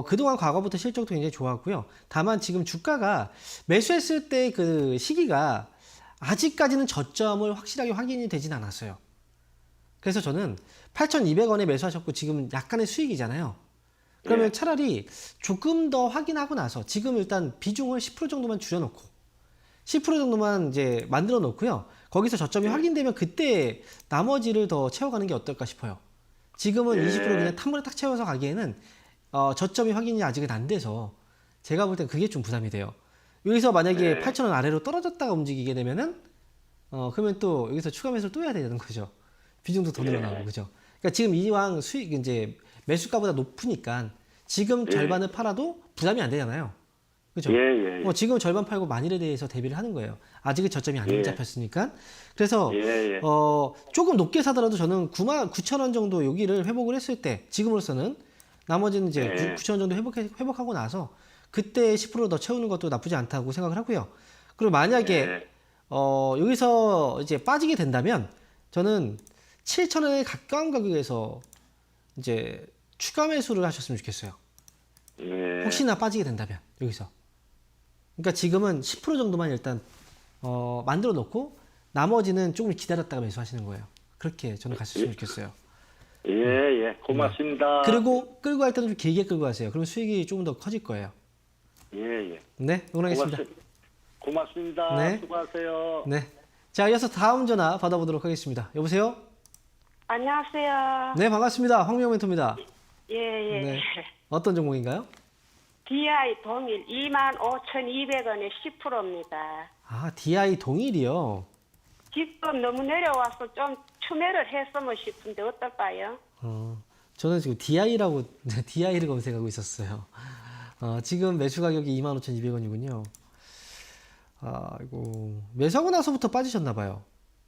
S1: 그동안 과거부터 실적도 굉장히 좋았고요. 다만 지금 주가가 매수했을 때 그 시기가 아직까지는 저점을 확실하게 확인이 되진 않았어요. 그래서 저는 8,200원에 매수하셨고 지금 약간의 수익이잖아요. 그러면 차라리 조금 더 확인하고 나서 지금 일단 비중을 10% 정도만 줄여놓고 10% 정도만 이제 만들어 놓고요. 거기서 저점이 확인되면 그때 나머지를 더 채워가는 게 어떨까 싶어요. 지금은 20% 그냥 한 번에 딱 채워서 가기에는 저점이 확인이 아직은 안 돼서 제가 볼 땐 그게 좀 부담이 돼요. 여기서 만약에 8,000원 아래로 떨어졌다가 움직이게 되면은 그러면 또 여기서 추가 매수를 또 해야 되는 거죠. 비중도 더 늘어나고 그죠. 그러니까 지금 이왕 수익 이제 매수가보다 높으니까 지금 절반을 팔아도 부담이 안 되잖아요. 그죠? 지금 절반 팔고 만일에 대해서 대비를 하는 거예요. 아직은 저점이 안 잡혔으니까. 그래서 조금 높게 사더라도 저는 99,000원 정도 여기를 회복을 했을 때 지금으로서는 나머지는 이제
S2: 네.
S1: 9천 원 정도 회복하고 나서 그때 10%더 채우는 것도 나쁘지 않다고 생각을 하고요. 그리고 만약에
S2: 네.
S1: 여기서 이제 빠지게 된다면 저는 7천 원에 가까운 가격에서 이제 추가 매수를 하셨으면 좋겠어요.
S2: 네.
S1: 혹시나 빠지게 된다면 여기서. 그러니까 지금은 10% 정도만 일단 만들어 놓고 나머지는 조금 기다렸다가 매수하시는 거예요. 그렇게 저는 갔으면 좋겠어요.
S2: 예, 고맙습니다.
S1: 그리고 끌고 갈 때는 좀 길게 끌고 가세요. 그러면 수익이 조금 더 커질 거예요.
S2: 예.
S1: 네, 응원하겠습니다.
S2: 고맙습니다.
S1: 네.
S2: 수고하세요.
S1: 네. 자, 이어서 다음 전화 받아보도록 하겠습니다. 여보세요?
S6: 안녕하세요.
S1: 네, 반갑습니다. 황미영 멘토입니다.
S6: 예, 예.
S1: 네. 어떤 종목인가요?
S6: DI 동일 25,200원에 10%입니다.
S1: 아, DI 동일이요.
S6: 지금 너무 내려와서 좀 추매를 했으면 싶은데 어떨까요?
S1: 저는 지금 DI라고, DI를 검색하고 있었어요. 지금 매수 가격이 25,200원이군요. 아이고, 매수하고 나서부터 빠지셨나봐요.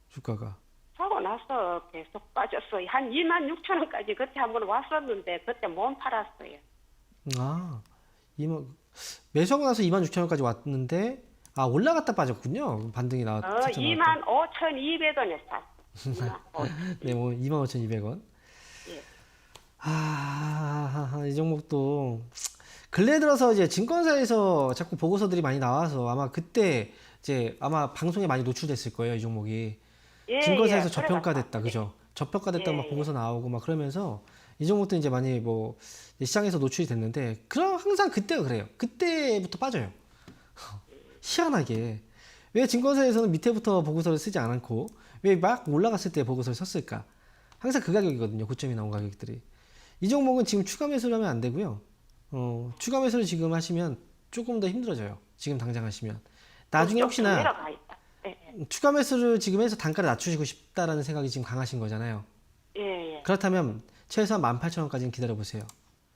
S1: 주가가.
S6: 사고 나서 계속 빠졌어요. 한 26,000원까지 그때 한번 왔었는데 그때 못 팔았어요.
S1: 아, 매수하고 나서 26,000원까지 왔는데, 올라갔다 빠졌군요. 반등이 나왔죠.
S6: 25,200원에 샀어요.
S1: 네, 뭐 25,200원.
S6: 예.
S1: 이 종목도 근래 들어서 이제 증권사에서 자꾸 보고서들이 많이 나와서 아마 그때 이제 아마 방송에 많이 노출됐을 거예요, 이 종목이.
S6: 예,
S1: 증권사에서
S6: 예.
S1: 저평가됐다, 그죠? 저평가됐다
S6: 예,
S1: 막 보고서 나오고 막 그러면서 이 종목도 이제 많이 뭐 시장에서 노출이 됐는데, 그럼 항상 그때가 그래요. 그때부터 빠져요. 희한하게. 왜 증권사에서는 밑에부터 보고서를 쓰지 않고 왜 막 올라갔을 때 보고서를 썼을까? 항상 그 가격이거든요. 고점이 나온 가격들이. 이 종목은 지금 추가 매수를 하면 안 되고요. 추가 매수를 지금 하시면 조금 더 힘들어져요. 지금 당장 하시면. 나중에
S6: 좀
S1: 혹시나
S6: 내려가 있다. 예,
S1: 추가 매수를 지금 해서 단가를 낮추시고 싶다라는 생각이 지금 강하신 거잖아요.
S6: 예, 예.
S1: 그렇다면 최소한 18,000원까지는 기다려보세요.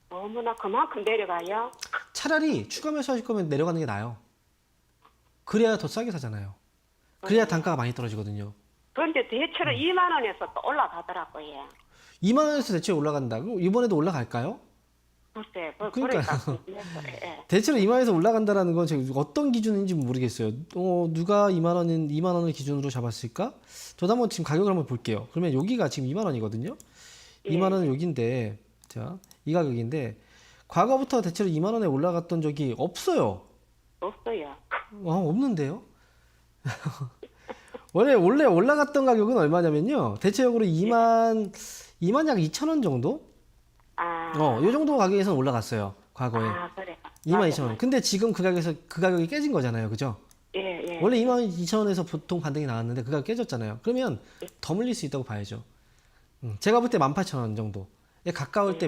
S6: 어머나 그만큼 내려가요?
S1: 차라리 추가 매수하실 거면 내려가는 게 나아요. 그래야 더 싸게 사잖아요. 그래야 단가가 많이 떨어지거든요.
S6: 그런데 대체로 2만 원에서 또 올라가더라고요.
S1: 2만 원에서 대체 올라간다. 그럼 이번에도 올라갈까요?
S6: 글쎄,
S1: 그러니까요.
S6: 예.
S1: 대체로 2만 원에서 올라간다라는 건 제가 어떤 기준인지 모르겠어요. 누가 2만 원을 기준으로 잡았을까? 저도 한번 지금 가격을 한번 볼게요. 그러면 여기가 지금 2만 원이거든요. 2만 원은 여기인데, 자, 이 가격인데 과거부터 대체로 2만 원에 올라갔던 적이 없어요.
S6: 없어요.
S1: 없는데요? 원래 올라갔던 가격은 얼마냐면요. 대체적으로 2만 약 2천 원 정도? 요 정도 가격에서는 올라갔어요. 과거에.
S6: 그래.
S1: 2만 2천 원. 근데 지금 그 가격이 깨진 거잖아요. 그죠?
S6: 예, 예.
S1: 원래 2만 2천 원에서 보통 반등이 나왔는데 그 가격 깨졌잖아요. 그러면 더 물릴 수 있다고 봐야죠. 제가 볼 때 18,000원 정도. 가까울 때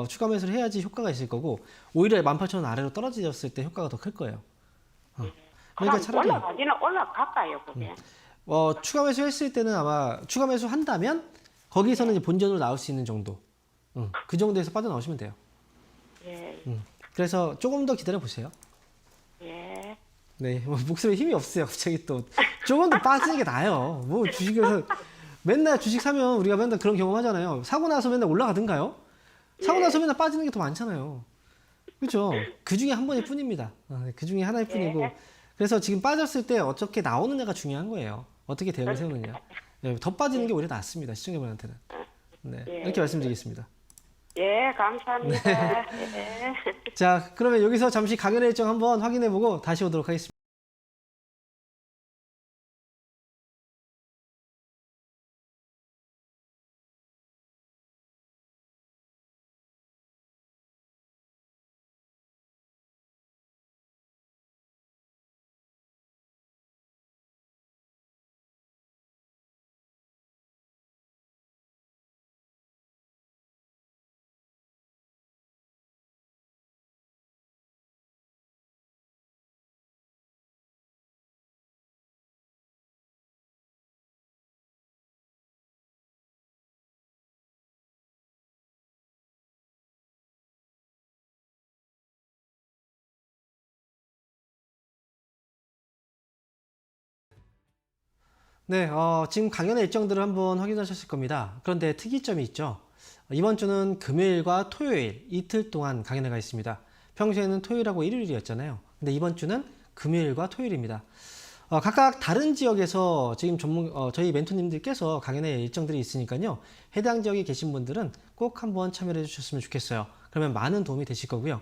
S1: 추가 매수를 해야지 효과가 있을 거고, 오히려 18,000원 아래로 떨어졌을 때 효과가 더 클 거예요. 그러니까 차라리
S6: 올라가기는 올라갈까요, 그게?
S1: 추가 매수 했을 때는 아마 추가 매수 한다면 거기서는 이제 본전으로 나올 수 있는 정도. 그 정도에서 빠져나오시면 돼요.
S6: 예,
S1: 그래서 조금 더 기다려 보세요.
S6: 예.
S1: 네, 목소리에 힘이 없어요. 갑자기 또 조금 더 빠지는 게 나아요. 뭐 주식에서 맨날 주식 사면 우리가 맨날 그런 경험 하잖아요. 사고 나서 맨날 올라가든가요? 사고 나서 맨날 빠지는 게 더 많잖아요. 그렇죠? 그 중에 한 번일 뿐입니다. 그 중에 하나일 뿐이고. 그래서 지금 빠졌을 때 어떻게 나오느냐가 중요한 거예요. 어떻게 대응을 세우느냐. 네, 더 빠지는 게 오히려 낫습니다. 시청자분한테는. 네, 이렇게 말씀드리겠습니다.
S6: 예, 감사합니다. 예.
S1: 자, 그러면 여기서 잠시 강연의 일정 한번 확인해보고 다시 오도록 하겠습니다. 네, 지금 강연의 일정들을 한번 확인하셨을 겁니다. 그런데 특이점이 있죠. 이번 주는 금요일과 토요일 이틀 동안 강연회가 있습니다. 평소에는 토요일하고 일요일이었잖아요. 근데 이번 주는 금요일과 토요일입니다. 각각 다른 지역에서 지금 저희 멘토님들께서 강연회 일정들이 있으니까요. 해당 지역에 계신 분들은 꼭 한번 참여해 주셨으면 좋겠어요. 그러면 많은 도움이 되실 거고요.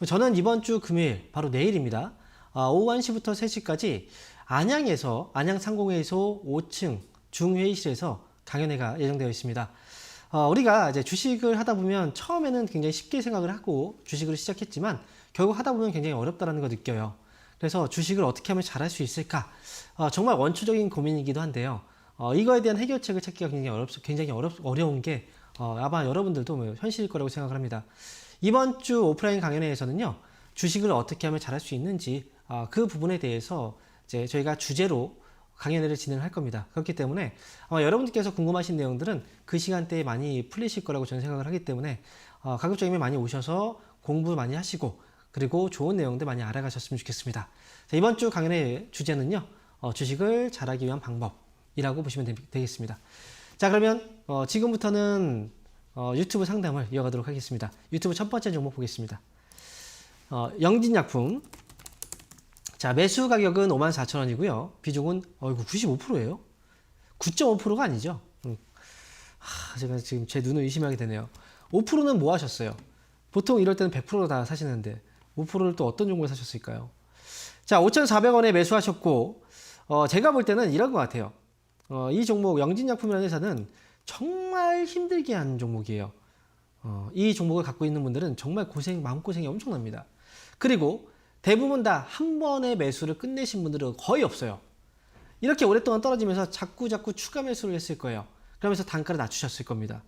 S1: 저는 이번 주 금요일, 바로 내일입니다. 오후 1시부터 3시까지 안양 상공회의소 5층 중회의실에서 강연회가 예정되어 있습니다. 우리가 이제 주식을 하다 보면 처음에는 굉장히 쉽게 생각을 하고 주식을 시작했지만 결국 하다 보면 굉장히 어렵다는 걸 느껴요. 그래서 주식을 어떻게 하면 잘할 수 있을까? 정말 원초적인 고민이기도 한데요. 이거에 대한 해결책을 찾기가 굉장히 어려운 게 아마 여러분들도 뭐 현실일 거라고 생각을 합니다. 이번 주 오프라인 강연회에서는요, 주식을 어떻게 하면 잘할 수 있는지 그 부분에 대해서 이제 저희가 주제로 강연회를 진행할 겁니다. 그렇기 때문에 아마 여러분들께서 궁금하신 내용들은 그 시간대에 많이 풀리실 거라고 저는 생각을 하기 때문에 가급적이면 많이 오셔서 공부 많이 하시고 그리고 좋은 내용들 많이 알아가셨으면 좋겠습니다. 자, 이번 주 강연의 주제는요, 주식을 잘하기 위한 방법이라고 보시면 되겠습니다. 자, 그러면 지금부터는 유튜브 상담을 이어가도록 하겠습니다. 유튜브 첫 번째 종목 보겠습니다. 영진약품. 자, 매수 가격은 54,000원이고요. 비중은 95%예요. 9.5%가 아니죠. 제가 지금 제 눈을 의심하게 되네요. 5%는 뭐 하셨어요? 보통 이럴 때는 100% 다 사시는데 5%를 또 어떤 종목에 사셨을까요? 자, 5,400원에 매수하셨고 제가 볼 때는 이런 것 같아요. 이 종목 영진약품이라는 회사는 정말 힘들게 한 종목이에요. 이 종목을 갖고 있는 분들은 정말 마음고생이 엄청납니다. 그리고 대부분 다 한 번의 매수를 끝내신 분들은 거의 없어요. 이렇게 오랫동안 떨어지면서 자꾸 추가 매수를 했을 거예요. 그러면서 단가를 낮추셨을 겁니다.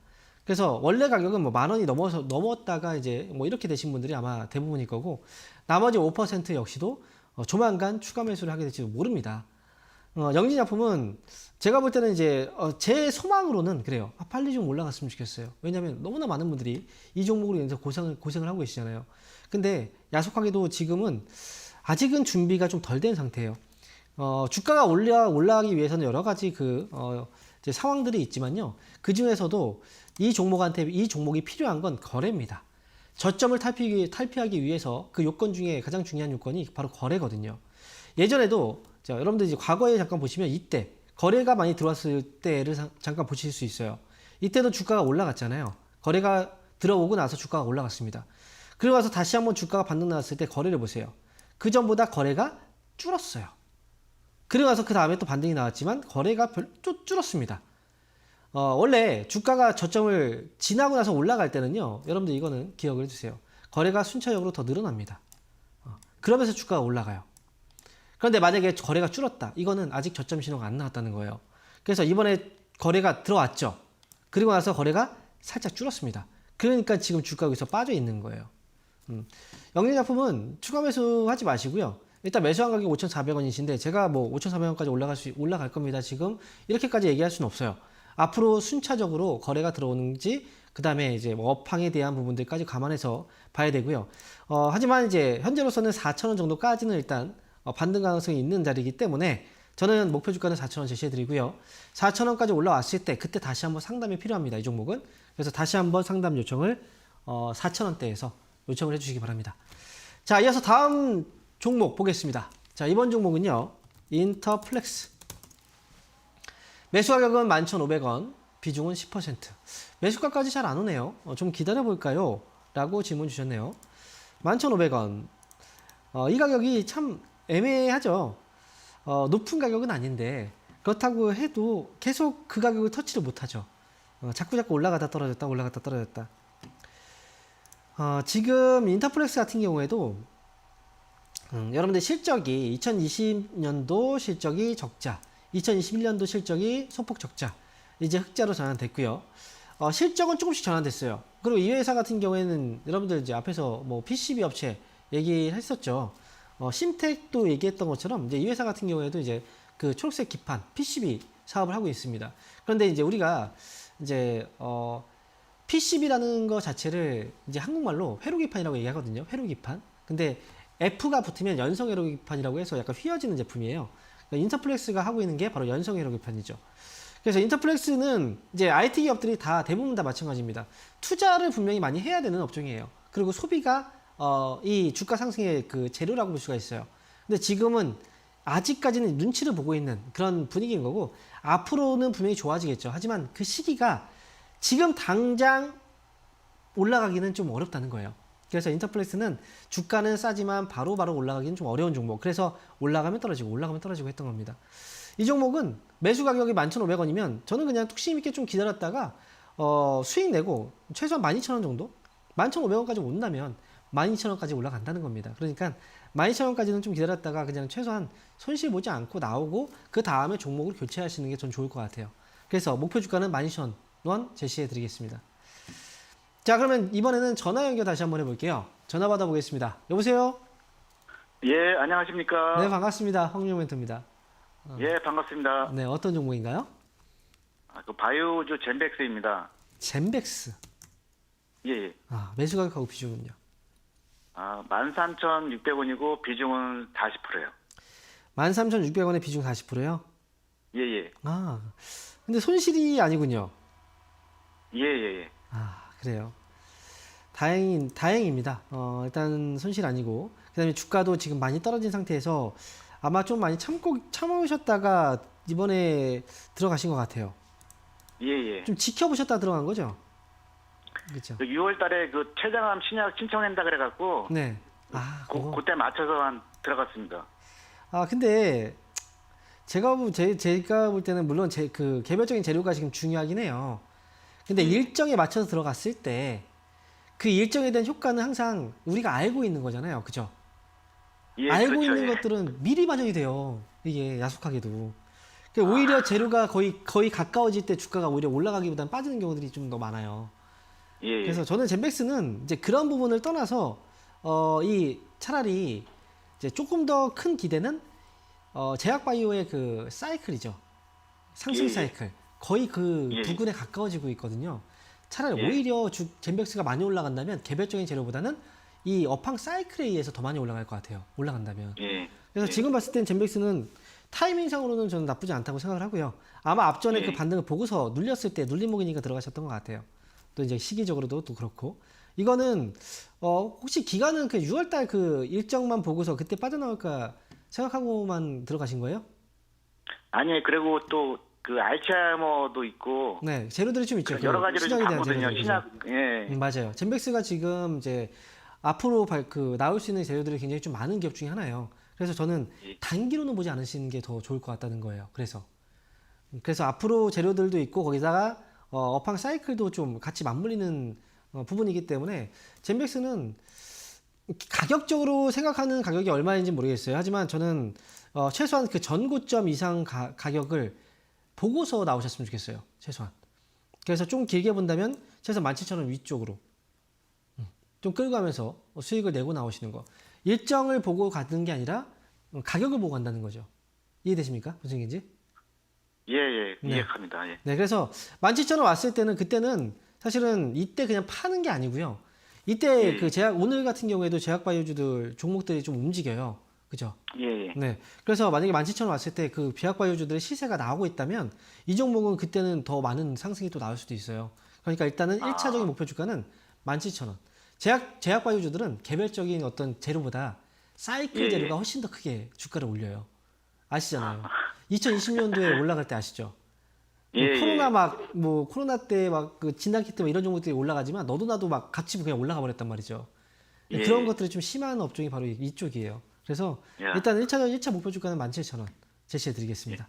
S1: 그래서 원래 가격은 뭐 10,000원이 넘었다가 이제 뭐 이렇게 되신 분들이 아마 대부분일 거고, 나머지 5% 역시도 조만간 추가 매수를 하게 될지도 모릅니다. 영진약품은 제가 볼 때는 이제 제 소망으로는 그래요. 빨리 좀 올라갔으면 좋겠어요. 왜냐하면 너무나 많은 분들이 이 종목으로 인해서 고생을 하고 계시잖아요. 근데 야속하게도 지금은 아직은 준비가 좀 덜 된 상태예요. 주가가 올라가기 위해서는 여러 가지 이제 상황들이 있지만요. 그 중에서도 이 종목이 필요한 건 거래입니다. 저점을 탈피하기 위해서 그 요건 중에 가장 중요한 요건이 바로 거래거든요. 예전에도 여러분들 이제 과거에 잠깐 보시면 이때 거래가 많이 들어왔을 때를 잠깐 보실 수 있어요. 이때도 주가가 올라갔잖아요. 거래가 들어오고 나서 주가가 올라갔습니다. 그리고 나서 다시 한번 주가가 반등 나왔을 때 거래를 보세요. 그 전보다 거래가 줄었어요. 그리고 나서 그 다음에 또 반등이 나왔지만 거래가 또 줄었습니다. 원래 주가가 저점을 지나고 나서 올라갈 때는요, 여러분들 이거는 기억을 해주세요. 거래가 순차적으로 더 늘어납니다. 그러면서 주가가 올라가요. 그런데 만약에 거래가 줄었다. 이거는 아직 저점 신호가 안 나왔다는 거예요. 그래서 이번에 거래가 들어왔죠. 그리고 나서 거래가 살짝 줄었습니다. 그러니까 지금 주가가 여기서 빠져 있는 거예요. 영진약품은 추가 매수하지 마시고요. 일단 매수한 가격이 5,400원이신데 제가 뭐 5,400원까지 올라갈 겁니다. 지금 이렇게까지 얘기할 수는 없어요. 앞으로 순차적으로 거래가 들어오는지, 그 다음에 이제 업황에 대한 부분들까지 감안해서 봐야 되고요. 하지만 이제 현재로서는 4,000원 정도까지는 일단 반등 가능성이 있는 자리이기 때문에 저는 목표 주가는 4,000원 제시해 드리고요. 4,000원까지 올라왔을 때 그때 다시 한번 상담이 필요합니다. 이 종목은. 그래서 다시 한번 상담 요청을 4,000원대에서 요청을 해주시기 바랍니다. 자, 이어서 다음 종목 보겠습니다. 자, 이번 종목은요, 인터플렉스. 매수 가격은 11,500원, 비중은 10%. 매수가까지 잘 안 오네요. 좀 기다려 볼까요? 라고 질문 주셨네요. 11,500원. 이 가격이 참 애매하죠. 높은 가격은 아닌데 그렇다고 해도 계속 그 가격을 터치를 못하죠. 자꾸 올라갔다 떨어졌다. 지금 인터플렉스 같은 경우에도 여러분들 실적이 2020년도 실적이 적자, 2021년도 실적이 소폭 적자, 이제 흑자로 전환됐고요. 실적은 조금씩 전환됐어요. 그리고 이 회사 같은 경우에는 여러분들 이제 앞에서 뭐 PCB 업체 얘기했었죠. 심텍도 얘기했던 것처럼 이제 이 회사 같은 경우에도 이제 그 초록색 기판 PCB 사업을 하고 있습니다. 그런데 이제 우리가 이제 PCB라는 거 자체를 이제 한국말로 회로기판이라고 얘기하거든요. 회로기판. 근데 F가 붙으면 연성 회로기판이라고 해서 약간 휘어지는 제품이에요. 그러니까 인터플렉스가 하고 있는 게 바로 연성 회로기판이죠. 그래서 인터플렉스는 이제 IT 기업들이 다 대부분 다 마찬가지입니다. 투자를 분명히 많이 해야 되는 업종이에요. 그리고 소비가 이 주가 상승의 그 재료라고 볼 수가 있어요. 근데 지금은 아직까지는 눈치를 보고 있는 그런 분위기인 거고 앞으로는 분명히 좋아지겠죠. 하지만 그 시기가 지금 당장 올라가기는 좀 어렵다는 거예요. 그래서 인터플렉스는 주가는 싸지만 바로바로 올라가기는 좀 어려운 종목. 그래서 올라가면 떨어지고 올라가면 떨어지고 했던 겁니다. 이 종목은 매수 가격이 11,500원이면 저는 그냥 뚝심 있게 좀 기다렸다가 수익 내고 최소한 12,000원 정도? 11,500원까지 온다면 12,000원까지 올라간다는 겁니다. 그러니까 12,000원까지는 좀 기다렸다가 그냥 최소한 손실 보지 않고 나오고 그 다음에 종목을 교체하시는 게 전 좋을 것 같아요. 그래서 목표 주가는 12,000원 제시해 드리겠습니다. 자, 그러면 이번에는 전화 연결 다시 한번 해볼게요. 전화 받아보겠습니다. 여보세요?
S7: 예, 안녕하십니까?
S1: 네, 반갑습니다. 황룡 멘토입니다.
S7: 예, 반갑습니다.
S1: 네, 어떤 종목인가요?
S7: 그 바이오주 젠백스입니다.
S1: 젠백스.
S7: 예, 예.
S1: 아, 매수 가격하고 비중은요?
S7: 13,600원이고 비중은 40%예요.
S1: 13,600원에 비중 40%요?
S7: 예, 예.
S1: 아, 근데 손실이 아니군요.
S7: 예, 예, 예.
S1: 아, 그래요. 다행입니다. 일단 손실 아니고, 그 다음에 주가도 지금 많이 떨어진 상태에서 아마 좀 많이 참으셨다가 이번에 들어가신 것 같아요.
S7: 예, 예.
S1: 좀 지켜보셨다 들어간 거죠? 그렇죠.
S7: 6월 달에 그 최장암 신약 신청한다 그래갖고,
S1: 네. 아, 그거.
S7: 그때 맞춰서 들어갔습니다.
S1: 아, 근데 제가 볼 때는 물론 그 개별적인 재료가 지금 중요하긴 해요. 근데 일정에 맞춰서 들어갔을 때 그 일정에 대한 효과는 항상 우리가 알고 있는 거잖아요. 그죠?
S7: 예,
S1: 알고
S7: 그렇죠,
S1: 있는
S7: 예.
S1: 것들은 미리 반영이 돼요. 이게 야속하게도. 그러니까 오히려 재료가 거의 가까워질 때 주가가 오히려 올라가기보다는 빠지는 경우들이 좀 더 많아요.
S7: 예, 예.
S1: 그래서 저는 젠백스는 이제 그런 부분을 떠나서 차라리 이제 조금 더 큰 기대는 제약바이오의 그 사이클이죠. 상승
S7: 예, 예.
S1: 사이클. 거의 그
S7: 예.
S1: 부근에 가까워지고 있거든요. 차라리
S7: 예.
S1: 오히려 젠백스가 많이 올라간다면 개별적인 재료보다는 이 업황 사이클에 의해서 더 많이 올라갈 것 같아요. 올라간다면.
S7: 예.
S1: 그래서
S7: 예.
S1: 지금 봤을 땐 젠백스는 타이밍상으로는 저는 나쁘지 않다고 생각을 하고요. 아마 앞전에
S7: 예.
S1: 그 반등을 보고서 눌렸을 때 눌림목이니까 들어가셨던 것 같아요. 또 이제 시기적으로도 또 그렇고. 이거는 혹시 기간은 그 6월달 그 일정만 보고서 그때 빠져나올까 생각하고만 들어가신 거예요?
S7: 아니, 그리고 또 그 알츠하이머도 있고,
S1: 네, 재료들이 좀 있죠.
S7: 여러 가지로 좀
S1: 신약에 대한
S7: 봤거든요.
S1: 재료들.
S7: 신약, 예.
S1: 맞아요. 젠백스가 지금 이제 앞으로 나올 수 있는 재료들이 굉장히 좀 많은 기업 중에 하나예요. 그래서 저는
S7: 예.
S1: 단기로는 보지 않으시는 게 더 좋을 것 같다는 거예요. 그래서 앞으로 재료들도 있고 거기다가 업황 사이클도 좀 같이 맞물리는 부분이기 때문에 젠백스는 가격적으로 생각하는 가격이 얼마인지 모르겠어요. 하지만 저는 최소한 그 전고점 이상 가격을 보고서 나오셨으면 좋겠어요. 최소한. 그래서 좀 길게 본다면 최소한 17,000원 위쪽으로 좀 끌고 가면서 수익을 내고 나오시는 거. 일정을 보고 가는 게 아니라 가격을 보고 간다는 거죠. 이해되십니까? 무슨 얘기인지?
S7: 예, 예.
S1: 네.
S7: 이해합니다. 예.
S1: 네, 그래서 17,000원 왔을 때는 그때는 사실은 이때 그냥 파는 게 아니고요. 이때 그 오늘 같은 경우에도 제약바이오주들 종목들이 좀 움직여요. 그죠?
S7: 예, 예.
S1: 네. 그래서 만약에 17,000원 왔을 때 그 제약바이오주들의 시세가 나오고 있다면 이 종목은 그때는 더 많은 상승이 또 나올 수도 있어요. 그러니까 일단은 1차적인 목표 주가는 17,000원. 제약바이오주들은 개별적인 어떤 재료보다 사이클
S7: 예.
S1: 재료가 훨씬 더 크게 주가를 올려요. 아시잖아요. 2020년도에 올라갈 때 아시죠?
S7: 예,
S1: 코로나 때 막 그 진단키트 이런 종목들이 올라가지만 너도 나도 막 같이 그냥 올라가 버렸단 말이죠.
S7: 예.
S1: 그런 것들이 좀 심한 업종이 바로 이쪽이에요. 그래서
S7: 야.
S1: 일단 1차 목표 주가는 17,000원 제시해 드리겠습니다.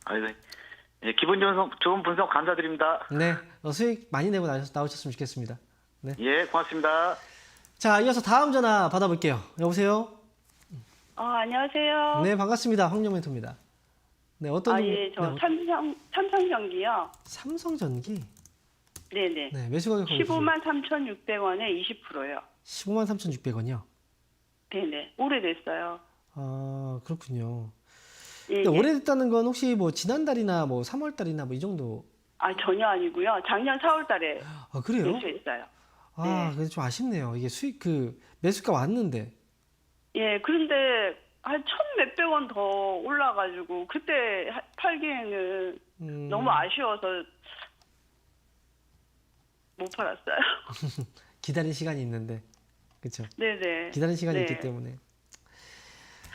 S7: 아이고, 예, 기분 좋은 분석 감사드립니다.
S1: 네, 수익 많이 내고 나오셨으면 좋겠습니다. 네.
S7: 예, 고맙습니다.
S1: 자, 이어서 다음 전화 받아볼게요. 여보세요?
S3: 안녕하세요.
S1: 네, 반갑습니다. 황영 멘토입니다. 네, 어떤 종목?
S3: 예, 저
S1: 네,
S3: 삼성전기요.
S1: 삼성전기?
S3: 네네.
S1: 네, 매수 가격
S3: 153,600원에 20%요.
S1: 153,600원이요?
S3: 네네. 오래됐어요.
S1: 아, 그렇군요.
S3: 예,
S1: 근데
S3: 예.
S1: 오래됐다는 건 혹시 뭐 지난달이나 뭐 3월달이나 뭐 이 정도?
S3: 전혀 아니고요. 작년 4월달에
S1: 아, 그래요?
S3: 매수했어요.
S1: 아,
S3: 네.
S1: 그래서 좀 아쉽네요. 이게 매수가 왔는데.
S3: 예, 그런데 한 1,000몇백 원 더 올라가지고 그때 팔기에는 너무 아쉬워서 못 팔았어요.
S1: 기다릴 시간이 있는데, 그렇죠?
S3: 네네.
S1: 기다릴 시간이
S3: 네.
S1: 있기 때문에.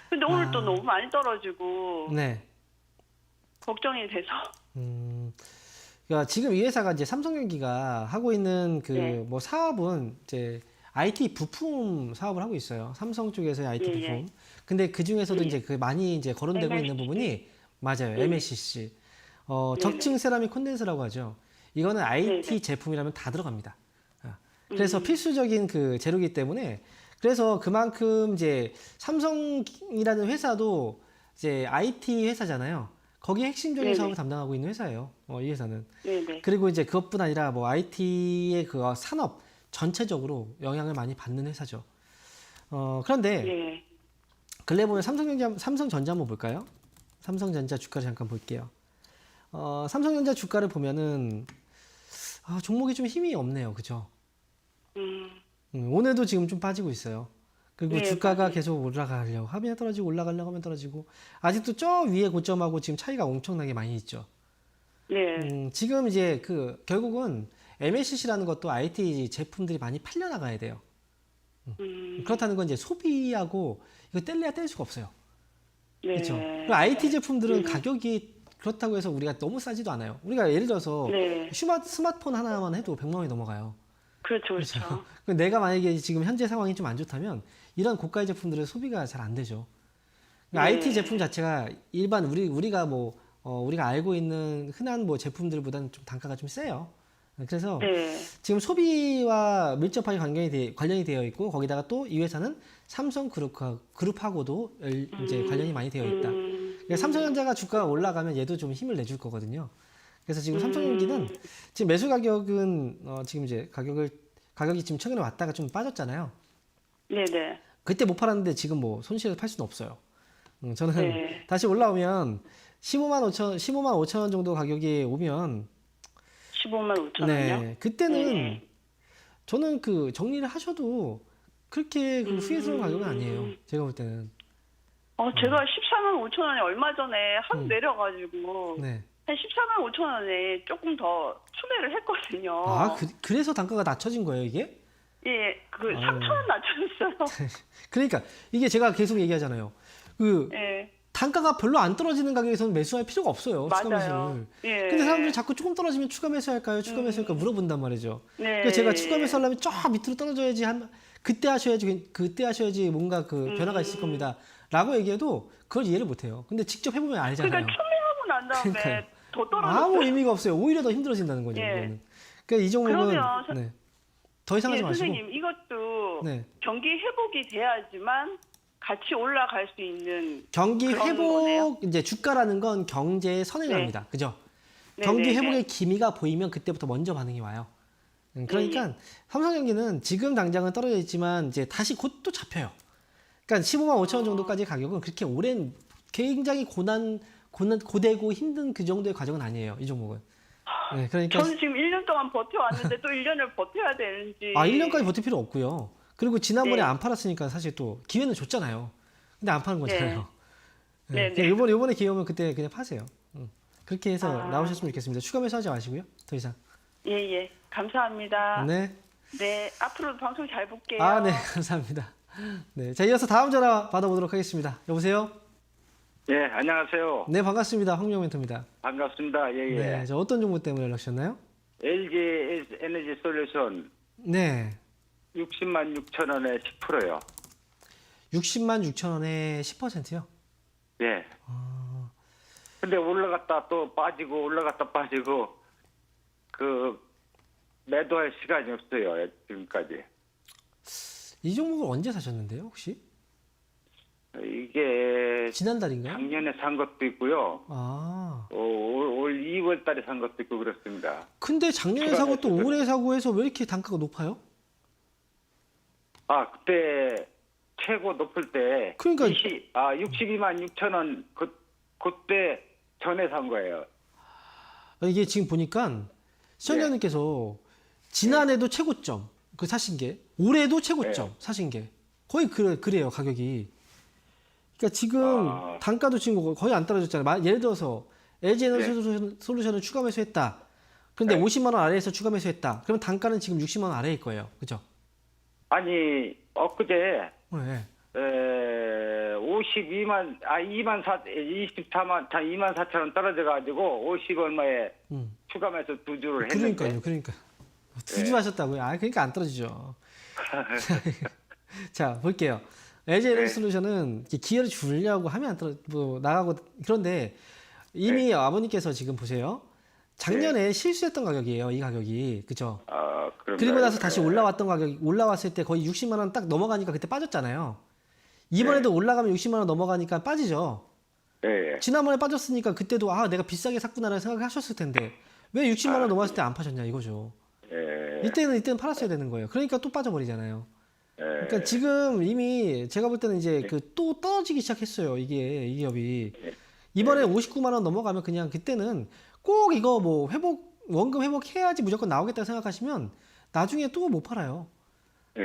S3: 근데 오늘 또
S1: 아.
S3: 너무 많이 떨어지고
S1: 네.
S3: 걱정이 돼서.
S1: 그러니까 지금 이 회사가 이제 삼성전기가 하고 있는 그
S3: 네.
S1: 뭐 사업은 이제 IT 부품 사업을 하고 있어요. 삼성 쪽에서의 IT
S3: 예,
S1: 부품.
S3: 예.
S1: 근데 그 중에서도
S3: 예.
S1: 이제 그 많이 이제 거론되고 있는
S3: MLCC.
S1: 부분이 맞아요.
S3: 네.
S1: MLCC.
S3: 네,
S1: 적층 세라믹 콘덴서라고 하죠. 이거는 IT
S3: 네.
S1: 제품이라면 다 들어갑니다. 그래서 필수적인 그 재료이기 때문에 그래서 그만큼 이제 삼성이라는 회사도 이제 IT 회사잖아요. 거기에 핵심적인
S3: 네네.
S1: 사업을 담당하고 있는 회사예요. 이 회사는.
S3: 네네.
S1: 그리고 이제 그것뿐 아니라 뭐 IT의 그 산업 전체적으로 영향을 많이 받는 회사죠. 그런데
S3: 네.
S1: 근래 보면 삼성전자 한번 볼까요? 삼성전자 주가를 잠깐 볼게요. 삼성전자 주가를 보면은 종목이 좀 힘이 없네요. 그죠? 오늘도 지금 좀 빠지고 있어요. 그리고
S3: 네,
S1: 주가가
S3: 맞아요.
S1: 계속 올라가려고 하면 떨어지고 올라가려고 하면 떨어지고 아직도 저 위에 고점하고 지금 차이가 엄청나게 많이 있죠.
S3: 네.
S1: 지금 이제 그 결국은 MLCC라는 것도 IT 제품들이 많이 팔려 나가야 돼요. 그렇다는 건 이제 소비하고 이거 뗄래야 뗄 수가 없어요.
S3: 네.
S1: 그렇죠. 그리고 IT 제품들은 가격이 그렇다고 해서 우리가 너무 싸지도 않아요. 우리가 예를 들어서
S3: 네.
S1: 스마트폰 하나만 해도 100만 원이 넘어가요.
S3: 그렇죠, 그렇죠.
S1: 내가 만약에 지금 현재 상황이 좀 안 좋다면 이런 고가의 제품들은 소비가 잘 안 되죠.
S3: 네.
S1: IT 제품 자체가 일반 우리가 뭐 우리가 알고 있는 흔한 뭐 제품들보다는 좀 단가가 좀 세요. 그래서
S3: 네.
S1: 지금 소비와 밀접하게 관련이 되어 있고 거기다가 또 이 회사는 삼성 그룹하고도 이제 관련이 많이 되어 있다. 그러니까 삼성전자가 주가가 올라가면 얘도 좀 힘을 내줄 거거든요. 그래서 지금 삼성전기는 지금 매수 가격은 지금 이제 가격이 지금 최근에 왔다가 좀 빠졌잖아요.
S3: 네네.
S1: 그때 못 팔았는데 지금 뭐 손실을 팔 수는 없어요. 저는
S3: 네.
S1: 다시 올라오면 15만 5천 원 정도 가격이 오면
S3: 15만 5천 원이요?
S1: 네, 그때는
S3: 네.
S1: 저는 그 정리를 하셔도 그렇게 그 후회스러운 가격은 아니에요. 제가 볼 때는.
S3: 제가 14만 5천 원에 얼마 전에 하루 내려가지고
S1: 네.
S3: 한 14만 5천 원에 조금 더 추매를 했거든요.
S1: 그래서 단가가 낮춰진 거예요, 이게?
S3: 예, 그
S1: 아유.
S3: 3천 원 낮춰줬어요.
S1: 그러니까 이게 제가 계속 얘기하잖아요. 그
S3: 예,
S1: 단가가 별로 안 떨어지는 가격에서는 매수할 필요가 없어요. 추가
S3: 맞아요.
S1: 매수를.
S3: 예.
S1: 근데 사람들이 자꾸 조금 떨어지면 추가 매수할까요? 추가 매수할까요? 물어본단 말이죠.
S3: 네.
S1: 그러니까 제가 추가 매수하려면 저 밑으로 떨어져야지 그때 하셔야지 뭔가 그 변화가 있을 겁니다. 라고 얘기해도 그걸 이해를 못 해요. 근데 직접 해보면 알잖아요.
S3: 그러니까 추매하고 난 다음에
S1: 그러니까요.
S3: 더 떨어졌어요.
S1: 아무 의미가 없어요. 오히려 더 힘들어진다는 거죠.
S3: 예.
S1: 이거는. 그러니까 이 종목은
S3: 그러면
S1: 네. 더 이상 하지
S3: 예,
S1: 마시고.
S3: 선생님 이것도
S1: 네.
S3: 경기 회복이 돼야지만 같이 올라갈 수 있는
S1: 경기
S3: 그런
S1: 회복
S3: 거네요?
S1: 이제 주가라는 건 경제에 선행을
S3: 네.
S1: 합니다. 그죠?
S3: 네,
S1: 경기
S3: 네,
S1: 회복의
S3: 네.
S1: 기미가 보이면 그때부터 먼저 반응이 와요. 그러니까 삼성전기는 지금 당장은 떨어져 있지만 이제 다시 곧 또 잡혀요. 그러니까 15만 5천 원 정도까지 가격은 그렇게 오랜 굉장히 고되고 힘든 그 정도의 과정은 아니에요. 이 종목은. 네, 그러니까
S3: 저는 지금 1년 동안 버텨왔는데 또 1년을 버텨야 되는지.
S1: 1년까지 버틸 필요 없고요. 그리고 지난번에
S3: 네.
S1: 안 팔았으니까 사실 또 기회는 줬잖아요. 근데 안 파는 거잖아요.
S3: 네,
S1: 네. 요번에 기회 오면 그때 그냥 파세요. 그렇게 해서
S3: 아.
S1: 나오셨으면 좋겠습니다. 추가 매수하지 마시고요. 더 이상.
S3: 예. 감사합니다.
S1: 네.
S3: 네, 앞으로도 방송 잘 볼게요.
S1: 네, 감사합니다. 네, 자 이어서 다음 전화 받아보도록 하겠습니다. 여보세요?
S2: 예, 안녕하세요.
S1: 네, 반갑습니다. 황명 멘토입니다.
S2: 반갑습니다. 예, 예.
S1: 네, 저 어떤 정보 때문에 연락 주셨나요?
S2: LG 에너지 솔루션
S1: 네,
S2: 60만 6천 원에 10%요.
S1: 60만 6천 원에 10%요.
S2: 예. 근데 올라갔다 또 빠지고 올라갔다 빠지고 그 매도할 시간이 없어요. 지금까지.
S1: 이 종목을 언제 사셨는데요, 혹시?
S2: 이게
S1: 지난달인가요?
S2: 작년에 산 것도 있고요. 올 2월 달에 산 것도 있고 그렇습니다.
S1: 근데 작년에 사고 또 올해 사고 해서 왜 이렇게 단가가 높아요?
S2: 그때 최고 높을 때
S1: 그러니까
S2: 62만 6천 원 그때 전에 산 거예요.
S1: 이게 지금 보니까 시청자님께서 지난해도 최고점 사신 게 올해도 최고점 사신 게 거의 그래요 가격이. 그러니까 지금 단가도 지금 거의 안 떨어졌잖아요. 예를 들어서 LG 에너지 솔루션을 추가 매수했다. 그런데 50만 원 아래에서 추가 매수했다. 그러면 단가는 지금 60만 원 아래일 거예요. 그죠?
S8: 아니 엊그제
S1: 네.
S8: 2만 4천 원 떨어져가지고 50 얼마에 추가 매수 두 주를 했는데.
S1: 그러니까 두 주 하셨다고요? 그러니까 안 떨어지죠. 자, 볼게요. LG 에너지 솔루션은 기회를 주려고 하면 안 나가고 그런데 이미 아버님께서 지금 보세요. 작년에 실수했던 가격이에요. 이 가격이. 그죠? 그리고 나서 다시 올라왔던 가격이 올라왔을 때 거의 60만 원 딱 넘어가니까 그때 빠졌잖아요. 이번에도 올라가면 60만 원 넘어가니까 빠지죠. 지난번에 빠졌으니까 그때도 내가 비싸게 샀구나라는 생각을 하셨을 텐데 왜 60만 원 넘어갔을 때 안 파셨냐 이거죠. 이때는 팔았어야 되는 거예요. 그러니까 또 빠져버리잖아요. 그러니까 지금 이미 제가 볼 때는 이제 또 떨어지기 시작했어요. 이 기업이. 이번에 59만 원 넘어가면 그냥 그때는 꼭 이거 뭐 원금 회복해야지 무조건 나오겠다 생각하시면 나중에 또 못 팔아요.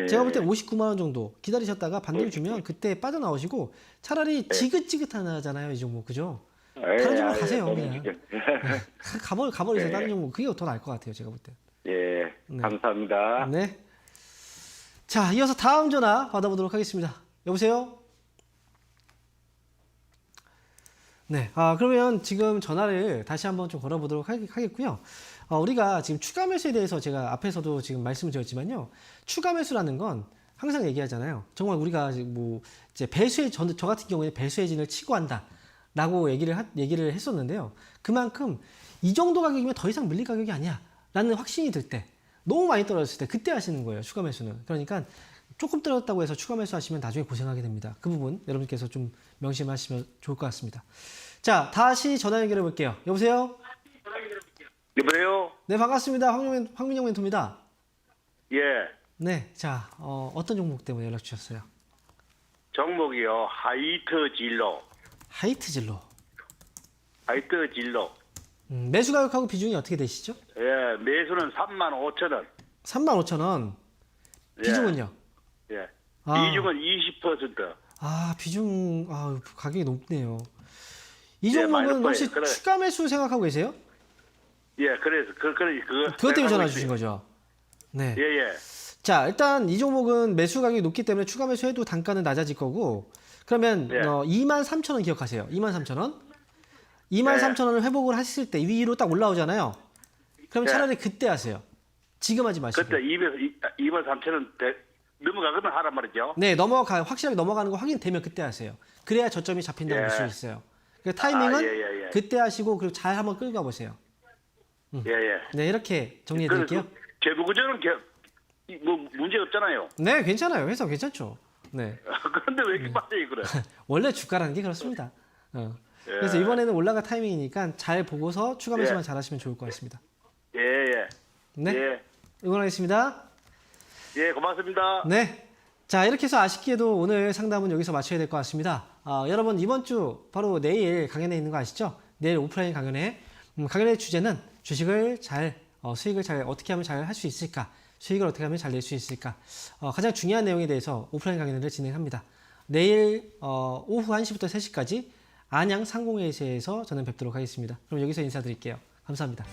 S1: 제가 볼 때 59만 원 정도 기다리셨다가 반등을 주면 그때 빠져나오시고 차라리 지긋지긋하잖아요. 이 종목. 그죠? 다른 종목 가세요. 그냥. 가버리세요. 다른 종목. 그게 더 나을 것 같아요. 제가 볼 때.
S8: 네. 감사합니다.
S1: 네. 자, 이어서 다음 전화 받아보도록 하겠습니다. 여보세요? 네. 그러면 지금 전화를 다시 한번 좀 걸어보도록 하겠고요. 우리가 지금 추가 매수에 대해서 제가 앞에서도 지금 말씀을 드렸지만요. 추가 매수라는 건 항상 얘기하잖아요. 정말 우리가 뭐 이제 저 같은 경우에 배수의 진을 치고 한다라고 얘기를 했었는데요. 그만큼 이 정도 가격이면 더 이상 밀릴 가격이 아니야라는 확신이 들 때, 너무 많이 떨어졌을 때 그때 하시는 거예요. 추가 매수는. 그러니까 조금 떨어졌다고 해서 추가 매수하시면 나중에 고생하게 됩니다. 그 부분 여러분께서 좀 명심하시면 좋을 것 같습니다. 자, 다시 전화 연결해 볼게요. 여보세요?
S8: 여보세요?
S1: 네, 반갑습니다. 황민영 멘토입니다.
S8: 예.
S1: 네, 자, 어떤 종목 때문에 연락 주셨어요?
S8: 종목이요. 하이트 진로.
S1: 매수 가격하고 비중이 어떻게 되시죠?
S8: 예, 매수는 35,000원.
S1: 35,000원. 비중은요?
S8: 예. 비중은 20%.
S1: 비중, 가격이 높네요. 이
S8: 많이
S1: 종목은 혹시
S8: 높아요.
S1: 추가 매수 생각하고 계세요?
S8: 예, 그래서
S1: 그것 때문에 전화 주신 거죠? 네.
S8: 예.
S1: 자, 일단 이 종목은 매수 가격이 높기 때문에 추가 매수해도 단가는 낮아질 거고, 그러면 23,000원 기억하세요. 23,000원. 23,000원을 회복을 했을 때 위로 딱 올라오잖아요. 그럼 차라리 그때 하세요. 지금 하지 마시고.
S8: 그때 23,000원 넘어가거든 하란 말이죠.
S1: 네, 확실하게 넘어가는 거 확인되면 그때 하세요. 그래야 저점이 잡힌다고 볼 수 있어요. 그 타이밍은 그때 하시고 그리고 잘 한번 끌고 가보세요. 네, 이렇게 정리해 드릴게요.
S8: 재무구조는 뭐 문제 없잖아요.
S1: 네, 괜찮아요. 회사 괜찮죠. 네.
S8: 그런데 왜 이렇게 빠져요, 그래?
S1: 원래 주가라는 게 그렇습니다. 그래서 이번에는 올라갈 타이밍이니까 잘 보고서 추가 매수만 잘 하시면 좋을 것 같습니다. 네. 응원하겠습니다.
S8: 예, 고맙습니다.
S1: 네. 자, 이렇게 해서 아쉽게도 오늘 상담은 여기서 마쳐야 될 것 같습니다. 여러분, 이번 주 바로 내일 강연회 있는 거 아시죠? 내일 오프라인 강연회. 강연회 주제는 주식을 수익을 어떻게 하면 잘 할 수 있을까? 수익을 어떻게 하면 잘 낼 수 있을까? 가장 중요한 내용에 대해서 오프라인 강연회를 진행합니다. 내일 오후 1시부터 3시까지 안양 상공회의소에서 저는 뵙도록 하겠습니다. 그럼 여기서 인사드릴게요. 감사합니다.